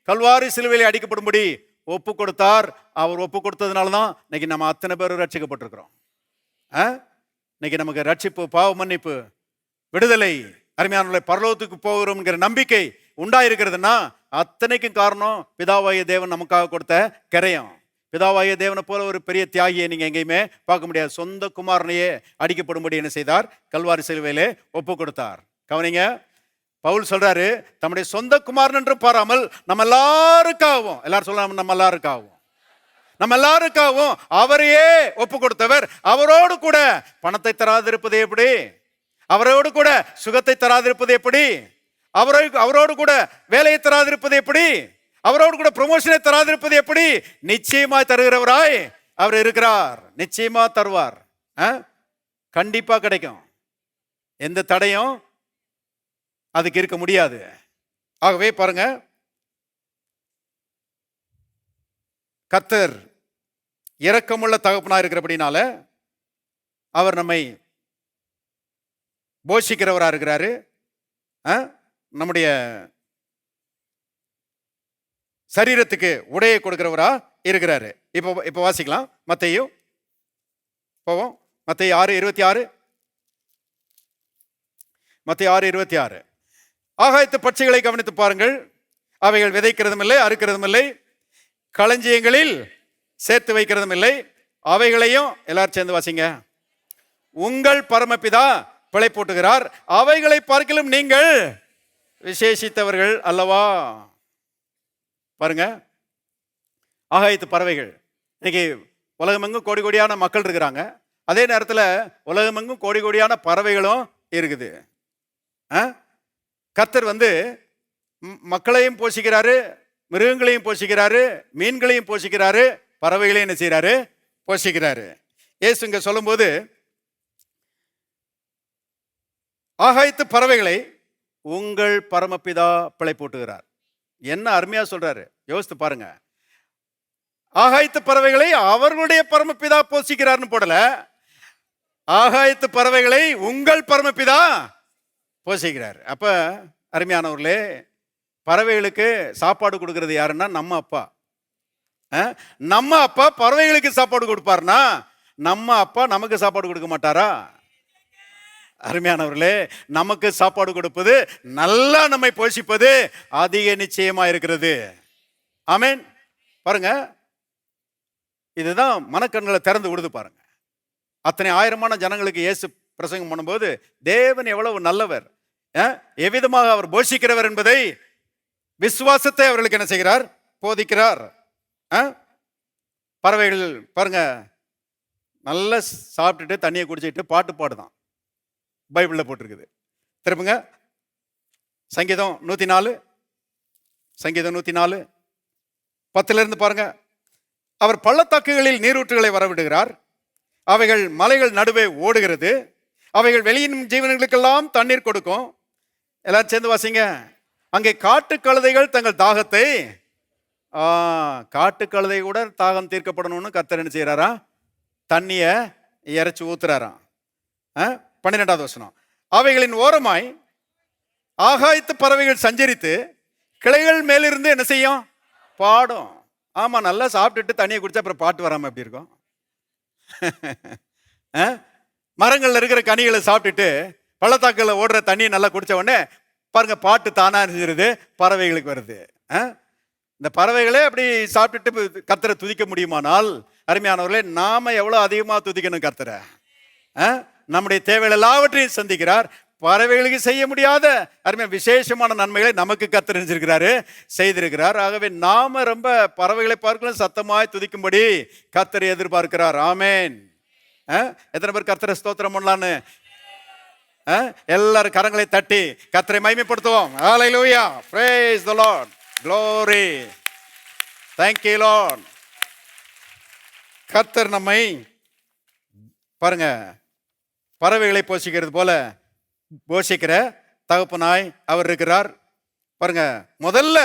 Speaker 1: கல்வாரி சிலுவையில் அடிக்கப்படும்படி ஒப்பு கொடுத்தார். அவர் ஒப்பு கொடுத்ததுனாலதான் இன்னைக்கு நம்ம அத்தனை பேரும் ரட்சிக்கப்பட்டிருக்கிறோம். இன்னைக்கு நமக்கு ரட்சிப்பு, பாவ மன்னிப்பு, விடுதலை, அருமையான பரலோகத்துக்கு போகிறோம்ங்கிற நம்பிக்கை உண்டாயிருக்கிறதுனா அத்தனைக்கும் காரணம் பிதாவாகிய தேவன் நமக்காக கொடுத்த கரையம். பிதாவாகிய தேவனை போல ஒரு பெரிய தியாகியை நீங்க எங்கேயுமே பார்க்க முடியாது. சொந்த குமாரனையே அடிக்கப்படும்படி என்ன செய்தார்? கல்வாரி சிலுவையிலே ஒப்பு கொடுத்தார். கவனிங்க, பவுல் சொல்றாரு, தம்முடைய சொந்த குமாரன் என்று பாராமல் நம்ம எல்லாருக்காகவும், எல்லாரும் சொல்லலாம், நம்ம எல்லாருக்காகவும் அவரையே ஒப்பு கொடுத்தவர். அவரோடு கூட பணத்தை தராதிருப்பது எப்படி? அவரோடு கூட சுகத்தை தராதிருப்பது எப்படி? அவரோடு கூட வேலையை தராதிருப்பது எப்படி? அவரோடு கூட ப்ரமோஷனை தராதிருப்பது எப்படி? நிச்சயமா தருகிறவராய் அவர் இருக்கிறார். நிச்சயமா தருவார். கண்டிப்பா கிடைக்கும். எந்த தடையும் அதுக்கு இருக்க முடியாது. ஆகவே பாருங்க, கர்த்தர் இரக்கமுள்ள தகப்பனாக இருக்கிறபடினால அவர் நம்மை போஷிக்கிறவராக இருக்கிறாரு. நம்முடைய சரீரத்துக்கு உடையை கொடுக்கிறவரா இருக்கிறாரு. இப்போ வாசிக்கலாம். மத்தேயு போவோம். மத்தேயு 6:26. மத்தேயு 6:26. ஆகாயத்து பட்சிகளை கவனித்து பாருங்கள், அவைகள் விதைக்கிறதும் இல்லை, அறுக்கிறதும் இல்லை, களஞ்சியங்களில் சேர்த்து வைக்கிறதும் இல்லை, அவைகளையும் எல்லாரும் சேர்ந்து வாசிங்க, உங்கள் பரமபிதா பிழைப்பூட்டுகிறார், அவைகளை பார்க்கிலும் நீங்கள் விசேஷித்தவர்கள் அல்லவா. பாருங்க, ஆகாயத்து பறவைகள். இன்னைக்கு உலகமெங்கும் கோடி கோடியான மக்கள் இருக்கிறாங்க. அதே நேரத்தில் உலகமெங்கும் கோடி கோடியான பறவைகளும் இருக்குது. கர்த்தர் மக்களையும் போஷிக்கிறாரு, மிருகங்களையும் போஷிக்கிறாரு, மீன்களையும் போஷிக்கிறாரு, பறவைகளையும் என்ன செய்யறாரு? போஷிக்கிறாரு. இயேசு இங்க சொல்லும்போது ஆகாயத்து பறவைகளை உங்கள் பரமபிதா பிழைப்பூட்டுகிறார். என்ன அருமையா சொல்றாரு, யோசித்து பாருங்க. ஆகாயத்து பறவைகளை அவர்களுடைய பரமபிதா போஷிக்கிறார்னு போடல, ஆகாயத்து பறவைகளை உங்கள் பரமபிதா போஷிக்கிறார். அப்ப அருமையானவர்களே, பறவைகளுக்கு சாப்பாடு கொடுக்கறது யாருன்னா நம்ம அப்பா. நம்ம அப்பா பறவைகளுக்கு சாப்பாடு கொடுப்பாருன்னா நம்ம அப்பா நமக்கு சாப்பாடு கொடுக்க மாட்டாரா? அருமையானவர்களே, நமக்கு சாப்பாடு கொடுப்பது, நல்லா நம்மை போஷிப்பது அதிக நிச்சயமா இருக்கிறது. ஆமென். பாருங்க, இதுதான் மனக்கண்களை திறந்து விடுது. பாருங்க, அத்தனை ஆயிரமான ஜனங்களுக்கு இயேசு பிரசங்கம் பண்ணும்போது தேவன் எவ்வளவு நல்லவர், எவ்விதமாக அவர் போஷிக்கிறவர் என்பதை, விசுவாசத்தை அவர்களுக்கு என்ன செய்கிறார்? போதிக்கிறார். பறவைகள் பாருங்க, நல்லா சாப்பிட்டுட்டு தண்ணியை குடிச்சிட்டு பாட்டு பாடுதான், பைபிளில் போட்டிருக்குது. திருப்புங்க சங்கீதம் 104, சங்கீதம் 104 10 பாருங்க. அவர் பள்ளத்தாக்குகளில் நீரூற்றுகளை வரவிடுகிறார், அவைகள் மலைகள் நடுவே ஓடுகிறது, அவைகள் வெளியின் ஜீவன்களுக்கெல்லாம் தண்ணீர் கொடுக்கும். எல்லாரும் சேர்ந்து வாசிங்க. அங்கே காட்டு கழுதைகள் தங்கள் தாகத்தை, காட்டு கழுதை கூட தாகம் தீர்க்கப்படணும்னு கர்த்தர் என்ன செய்யறாரா? தண்ணிய இறைச்சி ஊத்துறாராம். 12வது வசனம், அவைகளின் ஓரமாய் ஆகாயத்து பறவைகள் சஞ்சரித்து கிளைகள் மேலிருந்து என்ன செய்யும்? பாடும். ஆமா, நல்லா சாப்பிட்டுட்டு தண்ணியை குடிச்சா அப்புறம் பாட்டு வராம எப்படி இருக்கும்? மரங்கள்ல இருக்கிற கனிகளை சாப்பிட்டுட்டு பள்ளத்தாக்குல ஓடுற தண்ணியை நல்லா குடிச்ச உடனே பாருங்க, பாட்டு தானா இருந்துருது, பறவைகளுக்கு வருது. இந்த பறவைகளே அப்படி சாப்பிட்டுட்டு கர்த்தரை துதிக்க முடியுமானால், அருமையானவர்களே, நாம எவ்வளவு அதிகமா துதிக்கணும் கர்த்தரை. நம்முடைய தேவைகள் எல்லாவற்றையும் சந்திக்கிறார். பறவைகளுக்கு செய்ய முடியாத அருமையா விசேஷமான நன்மைகளை நமக்கு கர்த்தர் செஞ்சிருக்கிறாரு, செய்திருக்கிறார். ஆகவே நாம ரொம்ப பறவைகளை பார்க்கலாம் சத்தமாய் துதிக்கும்படி கர்த்தரை எதிர்பார்க்கிறார். ஆமேன். எத்தனை பேர் கர்த்தரை ஸ்தோத்திரம் பண்ணலான்னு எல்லாரும் கரங்களை தட்டி கர்த்தரை மகிமைப்படுத்துவோம். ஹல்லேலூயா, praise the Lord, glory, thank you Lord. கர்த்தர் நம்மை பாருங்க பறவைகளை போஷிக்கிறது போல போஷிக்கிற தகப்பனாய் அவர் இருக்கிறார். பாருங்க, முதல்ல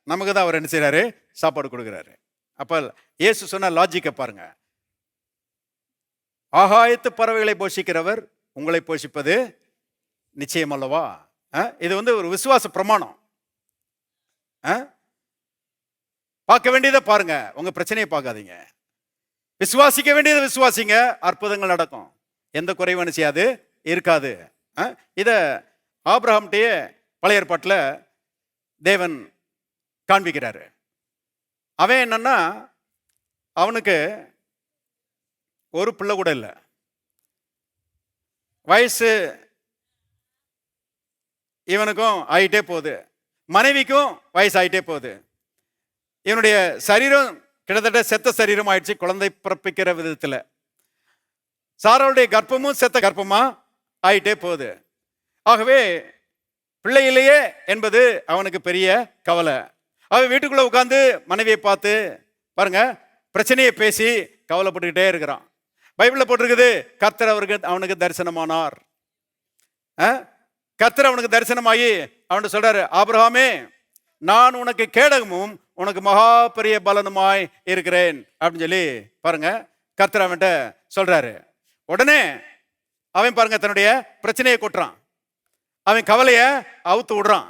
Speaker 1: நமக்கு தான் அவர் என்ன செய்யறாரு? சாப்பாடு கொடுக்கிறாரு. அப்ப இயேசு சொன்ன லாஜிக்கை பாருங்க. ஆகாயத்து பறவைகளை போஷிக்கிறவர் உங்களை போஷிப்பது நிச்சயம் அல்லவா? இது ஒரு விசுவாச பிரமாணம். பார்க்க வேண்டியதை பாருங்க, உங்க பிரச்சனையை பார்க்காதீங்க. விசுவாசிக்க வேண்டியதை விசுவாசிங்க, அற்புதங்கள் நடக்கும், எந்த குறைவும் செய்யாது, இருக்காது. இத ஆபிரகாம்கிட்டயே பழைய ஏற்பாட்டில் தேவன் காண்பிக்கிறாரு. அவன் என்னன்னா, அவனுக்கு ஒரு பிள்ளை கூட இல்லை, வயசு இவனுக்கும் ஆகிட்டே போகுது, மனைவிக்கும் வயசு ஆகிட்டே போகுது, இவனுடைய சரீரம் கிட்டத்தட்ட செத்த சரீரம் ஆயிடுச்சு குழந்தை பிறப்பிக்கிற விதத்தில். சாராளுடைய கர்ப்பமும் செத்த கர்ப்பமா ஆயிட்டே போகுது. ஆகவே பிள்ளை இல்லையே என்பது அவனுக்கு பெரிய கவலை. அவன் வீட்டுக்குள்ள உட்காந்து மனைவியை பார்த்து பாருங்க பிரச்சனையை பேசி கவலைப்பட்டுக்கிட்டே இருக்கிறான். பைபிள்ல போட்டிருக்குது, கர்த்தர் அவனுக்கு தரிசனமானார். கர்த்தர் அவனுக்கு தரிசனமாகி அவன் சொல்றாரு, ஆபிரகாமே, நான் உனக்கு கேடகமும் உனக்கு மகா பெரிய பலனுமாய் இருக்கிறேன் அப்படின்னு சொல்லி பாருங்க கர்த்தர் அவன்கிட்ட சொல்றாரு. உடனே அவன் பாருங்க தன்னுடைய பிரச்சனையை கொட்டுறான், அவன் கவலைய அவுத்து விடுறான்.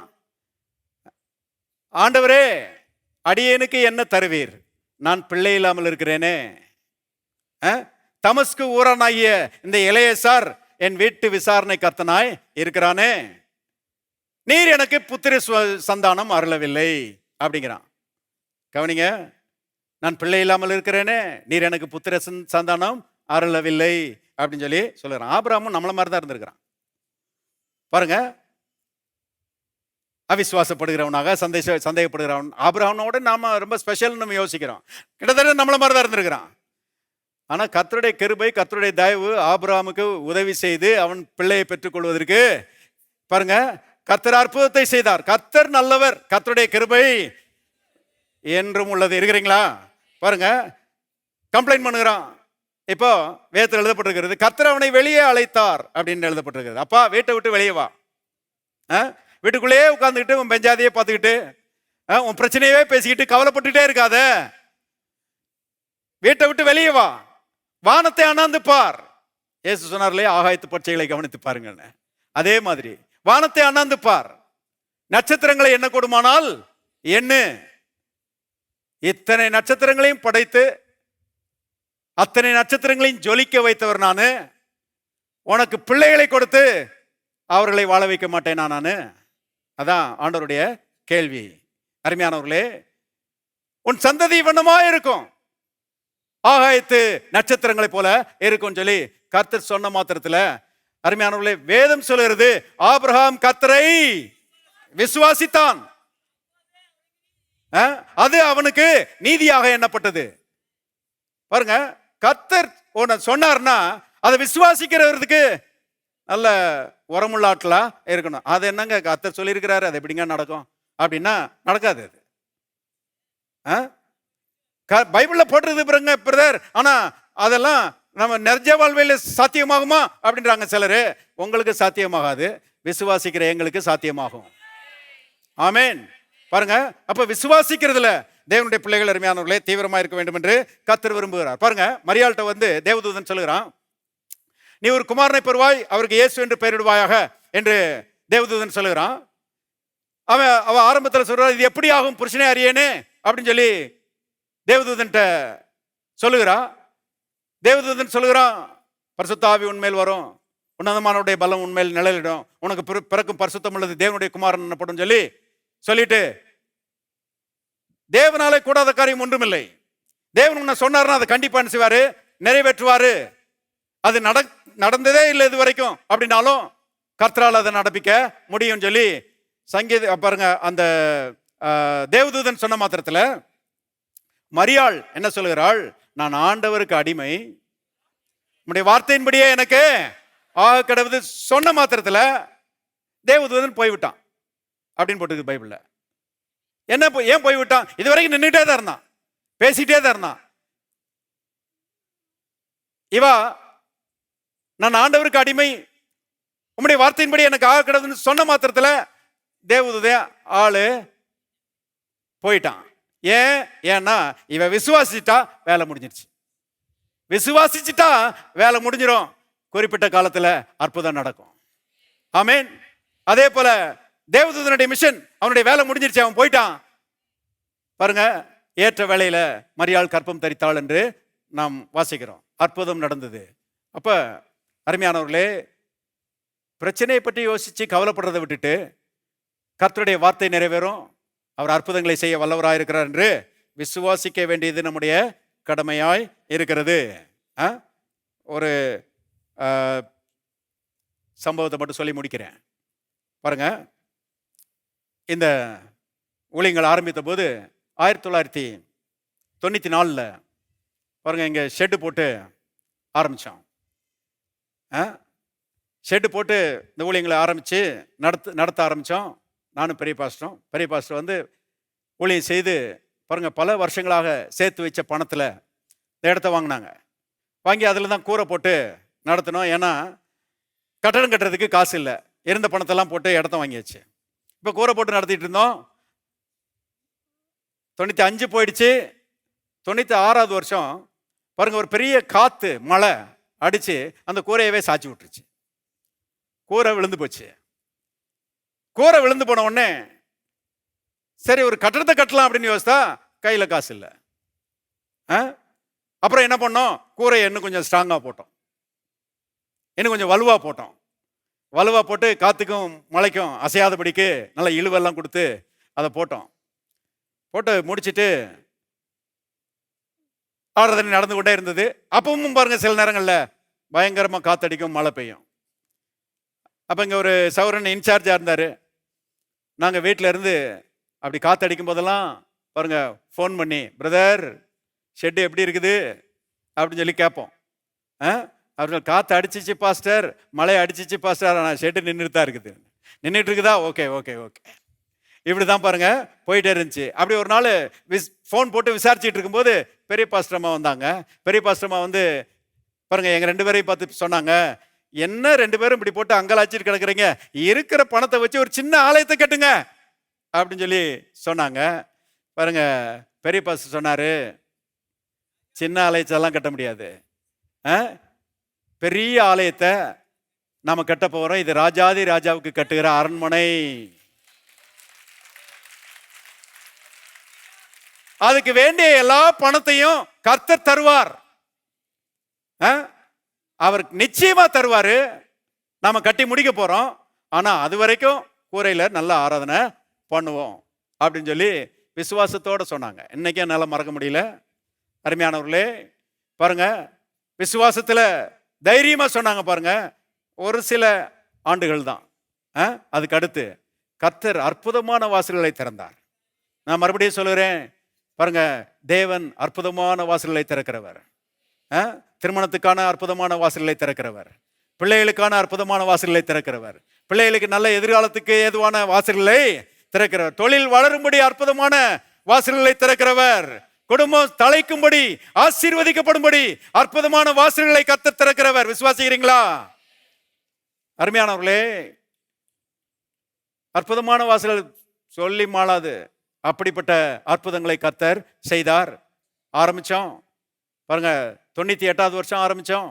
Speaker 1: ஆண்டவரே, அடியேனுக்கு என்ன தருவீர்? நான் பிள்ளை இல்லாமல் இருக்கிறேனே. தமஸ்கு ஊரானாகிய இந்த எலெயாசார் என் வீட்டு விசாரணை கர்த்தனாய் இருக்கிறானே. நீர் எனக்கு புத்திர சந்தானம் அருளவில்லை அப்படிங்கிறான். கவனிங்க, நான் பிள்ளை இல்லாமல் இருக்கிறேனே, நீர் எனக்கு புத்திர சந்தானம் அருளவில்லை அப்படின்னு சொல்லி சொல்லுறான். ஆபிரகாமும் நம்மள மாதிரி தான் இருந்திருக்கிறான் பாருங்க. அவிசுவாசப்படுகிறவனாக சந்தேகப்படுகிறவன் ஆபிரகாமோட நாம ரொம்ப ஸ்பெஷல் நம்ம யோசிக்கிறோம். கிட்டத்தட்ட நம்மள மாதிரி தான் இருந்திருக்கிறான். ஆனா கர்த்தருடைய கிருபை, கர்த்தருடைய தயவு ஆபிரகாமுக்கு உதவி செய்து அவன் பிள்ளையை பெற்றுக்கொள்வதற்கு பாருங்க கர்த்தர் அற்புதத்தை செய்தார். கர்த்தர் நல்லவர், கர்த்தருடைய கிருபை என்றும் உள்ளது. இருக்கிறீங்களா? பாருங்க, கம்ப்ளைண்ட் பண்ணுகிறான். இப்போ வேதத்தில் எழுதப்பட்டிருக்கிறது, கர்த்தர் அவனை வெளியே அழைத்தார் அப்படின்னு எழுதப்பட்டிருக்கிறது. அப்பா வீட்டை விட்டு வெளியே வா, வீட்டுக்குள்ளேயே உட்காந்துக்கிட்டு உன் பெஞ்சாதியே பார்த்துக்கிட்டு உன் பிரச்சனையவே பேசிக்கிட்டு கவலைப்பட்டுட்டே இருக்காத, வீட்டை விட்டு வெளியே வா, வானத்தை அண்ணாந்து பார். இயேசு சொன்னார்லே, ஆகாயத்து பட்சைகளை கவனித்து பாருங்கன்னு. அதே மாதிரி வானத்தை அண்ணாந்து பார், நட்சத்திரங்களை எண்ண கூடுமானால் எண்ணு. இத்தனை நட்சத்திரங்களையும் படைத்து அத்தனை நட்சத்திரங்களையும் ஜொலிக்க வைத்தவர் நானு. உனக்கு பிள்ளைகளை கொடுத்து அவர்களை வாழ வைக்க மாட்டேனா நானு? அதான் ஆண்டவருடைய கேள்வி. அருமையானவர்களே, உன் சந்ததி வண்ணமா இருக்கும், ஆகாயத்து நட்சத்திரங்களை போல இருக்கும் சொல்லி கர்த்தர் சொன்ன மாத்திரத்துல, அருமையானவர்களே, வேதம் சொல்லுகிறது ஆபிரகாம் கர்த்தரை விசுவாசித்தான், அது அவனுக்கு நீதியாக எண்ணப்பட்டது. பாருங்க, கர்த்தர் ஒன்னு சொன்னார்னா அதை விசுவாசிக்கிறதுக்கு நல்ல உரமுள்ள ஆட்களா இருக்கணும். அது என்னங்க கர்த்தர் சொல்லியிருக்கிறாரு, அது எப்படிங்க நடக்கும் அப்படின்னா நடக்காது. அது பைபிள்ல போட்டுருது பாருங்க பிரதர், ஆனா அதெல்லாம் நம்ம நிஜ வாழ்வையில் சாத்தியமாகுமா அப்படின்றாங்க சிலரு. உங்களுக்கு சாத்தியமாகாது, விசுவாசிக்கிற எங்களுக்கு சாத்தியமாகும். ஆமேன். பாருங்க, அப்ப விசுவாசிக்கிறதுல தேவனுடைய பிள்ளைகள் அருமையானவர்களே தீவிரமா இருக்க வேண்டும் என்று கர்த்தர் விரும்புகிறார். பாருங்க, மரியாள்கிட்ட வந்து தேவதூதன் சொல்லுகிறான், நீ ஒரு குமாரனை பெறுவாய், அவருக்கு இயேசு என்று பெயரிடுவாயாக என்று தேவதூதன் சொல்லுகிறான். அவ ஆரம்பத்தில் சொல்றான், இது எப்படி ஆகும் புருஷனே அறியேனே அப்படின்னு சொல்லி தேவதூதன்ட்ட சொல்லுகிறான். தேவதூதன் சொல்லுகிறான், பரிசுத்த ஆவி உன்மேல் வரும், உன்னதமானவருடைய பலம் உன்மேல் நிழலிடும், உனக்கு பிறக்கும் பரிசுத்தம் உள்ளது தேவனுடைய குமாரன் என்னப்படும் சொல்லி சொல்லிட்டு, தேவனாலே கூடாத காரியம் ஒன்றுமில்லை. தேவன் உன்னை சொன்னார்னா அதை கண்டிப்பா என்ன செய்வாரு, நிறைவேற்றுவாரு. அது நடந்ததே இல்லை இது வரைக்கும் அப்படின்னாலும் கர்த்தரால் அதை நடப்பிக்க முடியும் சொல்லி சங்கீத பாருங்க. அந்த தேவதூதன் சொன்ன மாத்திரத்துல மரியாள் என்ன சொல்லுகிறாள், நான் ஆண்டவருக்கு அடிமை, உம்முடைய வார்த்தையின்படியே எனக்கு ஆக கடவுது சொன்ன மாத்திரத்துல தேவதூதன் போய்விட்டான் அப்படின்னு போட்டுருக்கு பைபிள்ல. என்ன ஏன் போய்விட்டான்? இது வரைக்கும் நின்றுட்டே தான் இருந்தான், பேசிட்டே தான் இருந்தான். இவா நான் ஆண்டவருக்கு அடிமை, உம்முடைய வார்த்தையின்படி எனக்கு ஆக கடவுதுன்னு சொன்ன மாத்திரத்துல தேவதூதன் ஆளு போயிட்டான். ஏன்னா இவ விசுவாசிச்சிட்டா வேலை முடிஞ்சிருச்சு. விசுவாசிச்சுட்டா வேலை முடிஞ்சிடும், குறிப்பிட்ட காலத்துல அற்புதம் நடக்கும். ஆமேன். அதே போல தேவதூதனுடைய மிஷன், அவனுடைய வேலை முடிஞ்சிருச்சு, அவன் போயிட்டான். பாருங்க, ஏற்ற வேளையில மரியாள் கற்பம் தரித்தாள் என்று நாம் வாசிக்கிறோம். அற்புதம் நடந்தது. அப்ப அருமையானவர்களே, பிரச்சனையை பற்றி யோசிச்சு கவலைப்படுறதை விட்டுட்டு கர்த்தருடைய வார்த்தை நிறைவேறும், அவர் அற்புதங்களை செய்ய வல்லவராயிருக்கிறார் என்று விசுவாசிக்க வேண்டியது நம்முடைய கடமையாய் இருக்கிறது. ஒரு சம்பவத்தை மட்டும் சொல்லி முடிக்கிறேன். பாருங்க, இந்த ஊழியங்கள் ஆரம்பித்த போது 1994 பாருங்க, இங்க ஷெட்டு போட்டு ஆரம்பிச்சோம். ஷெட்டு போட்டு இந்த ஊழியங்களை ஆரம்பிச்சு நடத்த ஆரம்பிச்சோம். நானும் பெரிய பாஸ்டர் வந்து ஊழியம் செய்து பாருங்க, பல வருஷங்களாக சேர்த்து வச்ச பணத்தில் இந்த இடத்த வாங்கினாங்க. வாங்கி அதில் தான் கூரை போட்டு நடத்தினோம். ஏன்னா கட்டடம் கட்டுறதுக்கு காசு இல்லை, இருந்த பணத்தெல்லாம் போட்டு இடத்த வாங்கியாச்சு. இப்போ கூரை போட்டு நடத்திட்டு இருந்தோம். 95 போயிடுச்சு. 96வது வருஷம் பாருங்க, ஒரு பெரிய காத்து மழை அடிச்சு அந்த கூரையவே சாய்ச்சி விட்டுருச்சு. கூரை விழுந்து போச்சு. கூரை விழுந்து போன உடனே சரி ஒரு கட்டடத்தை கட்டலாம் அப்படின்னு யோசித்தா கையில் காசு இல்லை. அப்புறம் என்ன பண்ணோம், கூரையை இன்னும் கொஞ்சம் ஸ்ட்ராங்காக போட்டோம், இன்னும் கொஞ்சம் வலுவாக போட்டோம். வலுவாக போட்டு காற்றுக்கும் மழைக்கும் அசையாதபடிக்கு நல்லா இழுவெல்லாம் கொடுத்து அதை போட்டோம். போட்டு முடிச்சுட்டு ஆராதனை நடந்து கொண்டே இருந்தது. அப்பவும் பாருங்க, சில நேரங்களில் பயங்கரமாக காற்றடிக்கும், மழை பெய்யும். அப்போ இங்கே ஒரு சௌரன் இன்சார்ஜாக இருந்தார். நாங்கள் வீட்டில் இருந்து அப்படி காற்றடிக்கும் போதெல்லாம் பாருங்க ஃபோன் பண்ணி, பிரதர் ஷெட்டு எப்படி இருக்குது அப்படின்னு சொல்லி கேட்போம். அவர்கள் காற்று அடிச்சிச்சு பாஸ்டர், மழை அடிச்சிச்சு பாஸ்டர், ஆனால் ஷெட்டு நின்றுட்டு தான் இருக்குது. நின்றுட்டு இருக்குதா? Okay okay okay. இப்படி தான் பாருங்க போயிட்டே இருந்துச்சு. அப்படி ஒரு நாள் ஃபோன் போட்டு விசாரிச்சுட்டு இருக்கும்போது பெரிய பாஸ்டர்மா வந்தாங்க. பெரிய பாஸ்டர்மா வந்து பாருங்க எங்கள் 2 பேரையும் பார்த்து சொன்னாங்க, என்ன 2 பேரும் இப்படி போட்டு அங்கலாச்சிட்டு கிடக்குறீங்க, இருக்கிற பணத்தை வச்சு ஒரு சின்ன ஆலயத்தை கட்டுங்க அப்படின்னு சொல்லி சொன்னாங்க. பாருங்க பெரிய பாஸ்டர் சொன்னார், சின்ன ஆலயத்தெல்லாம் கட்ட முடியாது, பெரிய ஆலயத்தை நாம கட்ட போறோம். இது ராஜாதி ராஜாவுக்கு கட்டுகிற அரண்மனை. அதுக்கு வேண்டிய எல்லா பணத்தையும் கர்த்தர் தருவார். அவர் நிச்சயமா தருவாரு. நாம கட்டி முடிக்க போறோம். ஆனா அது வரைக்கும் கூரையில நல்ல ஆராதனை பண்ணுவோம் அப்படின்னு சொல்லி விசுவாசத்தோட சொன்னாங்க. இன்னைக்கு என்னால மறக்க முடியல. அருமையானவர்களே பாருங்க, விசுவாசத்துல தைரியமா சொன்னாங்க. பாருங்க ஒரு சில ஆண்டுகள் தான். அதுக்கு அடுத்து கர்த்தர் அற்புதமான வாசல்களை திறந்தார். நான் மறுபடியும் சொல்லுறேன் பாருங்க, தேவன் அற்புதமான வாசல்களை திறக்கிறவர். திருமணத்துக்கான அற்புதமான வாசல்களை திறக்கிறவர், பிள்ளைகளுக்கான அற்புதமான வாசல்களை திறக்கிறவர், பிள்ளைகளுக்கு நல்ல எதிர்காலத்துக்கு ஏதுவான வாசல்களை திறக்கிறவர், தொழில் வளரும்படி அற்புதமான வாசல்களை திறக்கிறவர், குடும்பம் தலைக்கும்படி ஆசீர்வதிக்கப்படும்படி அற்புதமான வாசல்களை கர்த்தர் திறக்கிறவர். விசுவாசிக்கிறீங்களா? அருமையானவர்களே, அற்புதமான வாசல்கள் சொல்லி மாளாது. அப்படிப்பட்ட அற்புதங்களை கர்த்தர் செய்தார். ஆரம்பிச்சோம் பாருங்க, 98வது வருஷம் ஆரம்பிச்சோம்.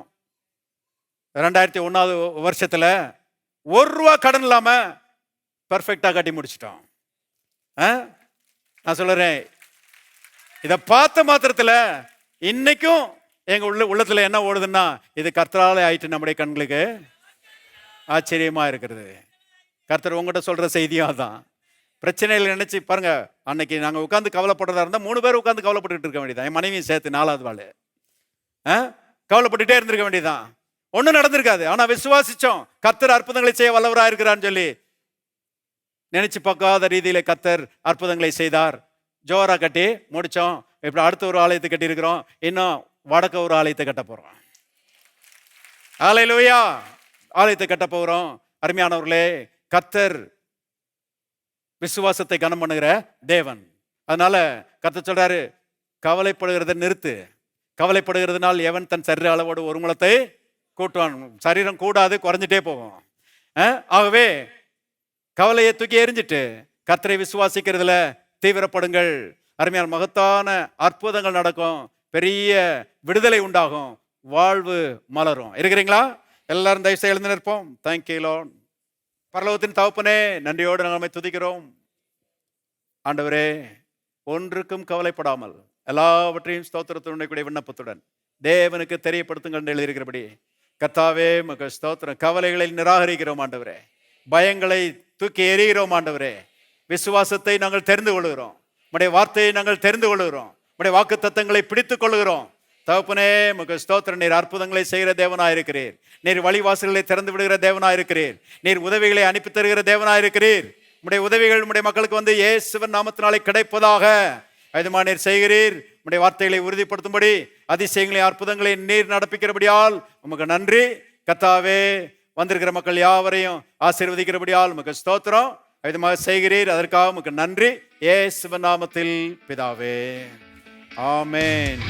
Speaker 1: 2001வது வருஷத்துல ₹1 கடன் இல்லாம பர்ஃபெக்டா கட்டி முடிச்சிட்டோம். நான் சொல்றேன், இதை பார்த்த மாத்திரத்துல இன்னைக்கும் எங்க உள்ளத்துல என்ன ஓடுதுன்னா, இது கர்த்தராலே ஆயிட்டு நம்முடைய கண்களுக்கு ஆச்சரியமா இருக்கிறது. கர்த்தர் உங்ககிட்ட சொல்ற செய்தியா தான். பிரச்சனைகள் நினைச்சு பாருங்க, அன்னைக்கு நாங்க உட்காந்து கவலைப்படுறதா இருந்தா 3 பேர் உட்காந்து கவலைப்பட்டு இருக்க வேண்டியதான். என் மனைவியும் சேர்த்து 4வது ஆளு கவலைப்பட்டுட்டே இருந்திருக்க வேண்டியதான். ஒன்றும் நடந்திருக்காது. ஆனா விசுவாசிச்சோம், கர்த்தர் அற்புதங்களை செய்ய வல்லவராக இருக்கிறான்னு சொல்லி. நினைச்சு பார்க்காத ரீதியில கர்த்தர் அற்புதங்களை செய்தார். ஜோரா கட்டி முடிச்சோம். இப்படி அடுத்த ஒரு ஆலயத்தை கட்டி இருக்கிறோம். இன்னும் வடக்க ஒரு ஆலயத்தை கட்ட போறோம். ஹல்லேலூயா. ஆலயத்தை கட்ட போறோம். அருமையானவர்களே, கர்த்தர் விசுவாசத்தை கனம் பண்ணுகிற தேவன். அதனால கர்த்தர் சொல்றாரு, கவலைப்படுகிறத நிறுத்து. கவலைப்படுகிறதுனால் எவன் தன் சரீர அளவோடு ஒரு முழத்தை கூட்டுவான். சரீரம் கூடாது, குறைஞ்சிட்டே போகும். ஆகவே கவலையை தூக்கி எறிஞ்சிட்டு கர்த்தரை விசுவாசிக்கிறதுல தீவிரப்படுங்கள். அருமையான மகத்தான அற்புதங்கள் நடக்கும், பெரிய விடுதலை உண்டாகும், வாழ்வு மலரும். இருக்கிறீங்களா? எல்லாரும் தயவு செய்து எழுந்து நிற்போம். Thank you Lord. பரலோகத்தின் தகப்பனே, நன்றியோடு நாங்கள் துதிக்கிறோம். ஆண்டவரே, ஒன்றுக்கும் கவலைப்படாமல் எல்லாவற்றையும் ஸ்தோத்திரத்துடன் கூடிய விண்ணப்பத்துடன் தேவனுக்கு தெரியப்படுத்துங்கள் என்று எழுதியிருக்கிறபடி கர்த்தாவே உமக்கு ஸ்தோத்திரம். கவலைகளை நிராகரிக்கிறோம் ஆண்டவரே, பயங்களை தூக்கி எறிகிறோம் ஆண்டவரே. விசுவாசத்தை நாங்கள் தெரிந்து கொள்கிறோம், உம்முடைய வார்த்தையை நாங்கள் தெரிந்து கொள்கிறோம், உம்முடைய வாக்கு தத்தங்களை பிடித்துக் கொள்கிறோம். தகப்பனே உமக்கு ஸ்தோத்திரம். நீர் அற்புதங்களை செய்கிற தேவனாயிருக்கிறீர். நீர் வழிவாசல்களை திறந்து விடுகிற தேவனாயிருக்கிறீர். நீர் உதவிகளை அனுப்பி தருகிற தேவனாயிருக்கிறீர். உம்முடைய உதவிகள் உம்முடைய மக்களுக்கு வந்து இயேசுவின் நாமத்தினாலே கிடைப்பதாக அதுமா நீர் செய்கிறீர். உம்முடைய வார்த்தைகளை உறுதிப்படுத்தும்படி அதிசயங்களை அற்புதங்களை நீர் நடப்பிக்கிறபடியால் உமக்கு நன்றி. கர்த்தாவே, வந்திருக்கிற மக்கள் யாவரையும் ஆசீர்வதிக்கிறபடியால் உமக்கு ஸ்தோத்திரம். அதுமாக செய்கிறீர், அதற்காக உமக்கு நன்றி. இயேசுவின் நாமத்தில் பிதாவே, ஆமென்.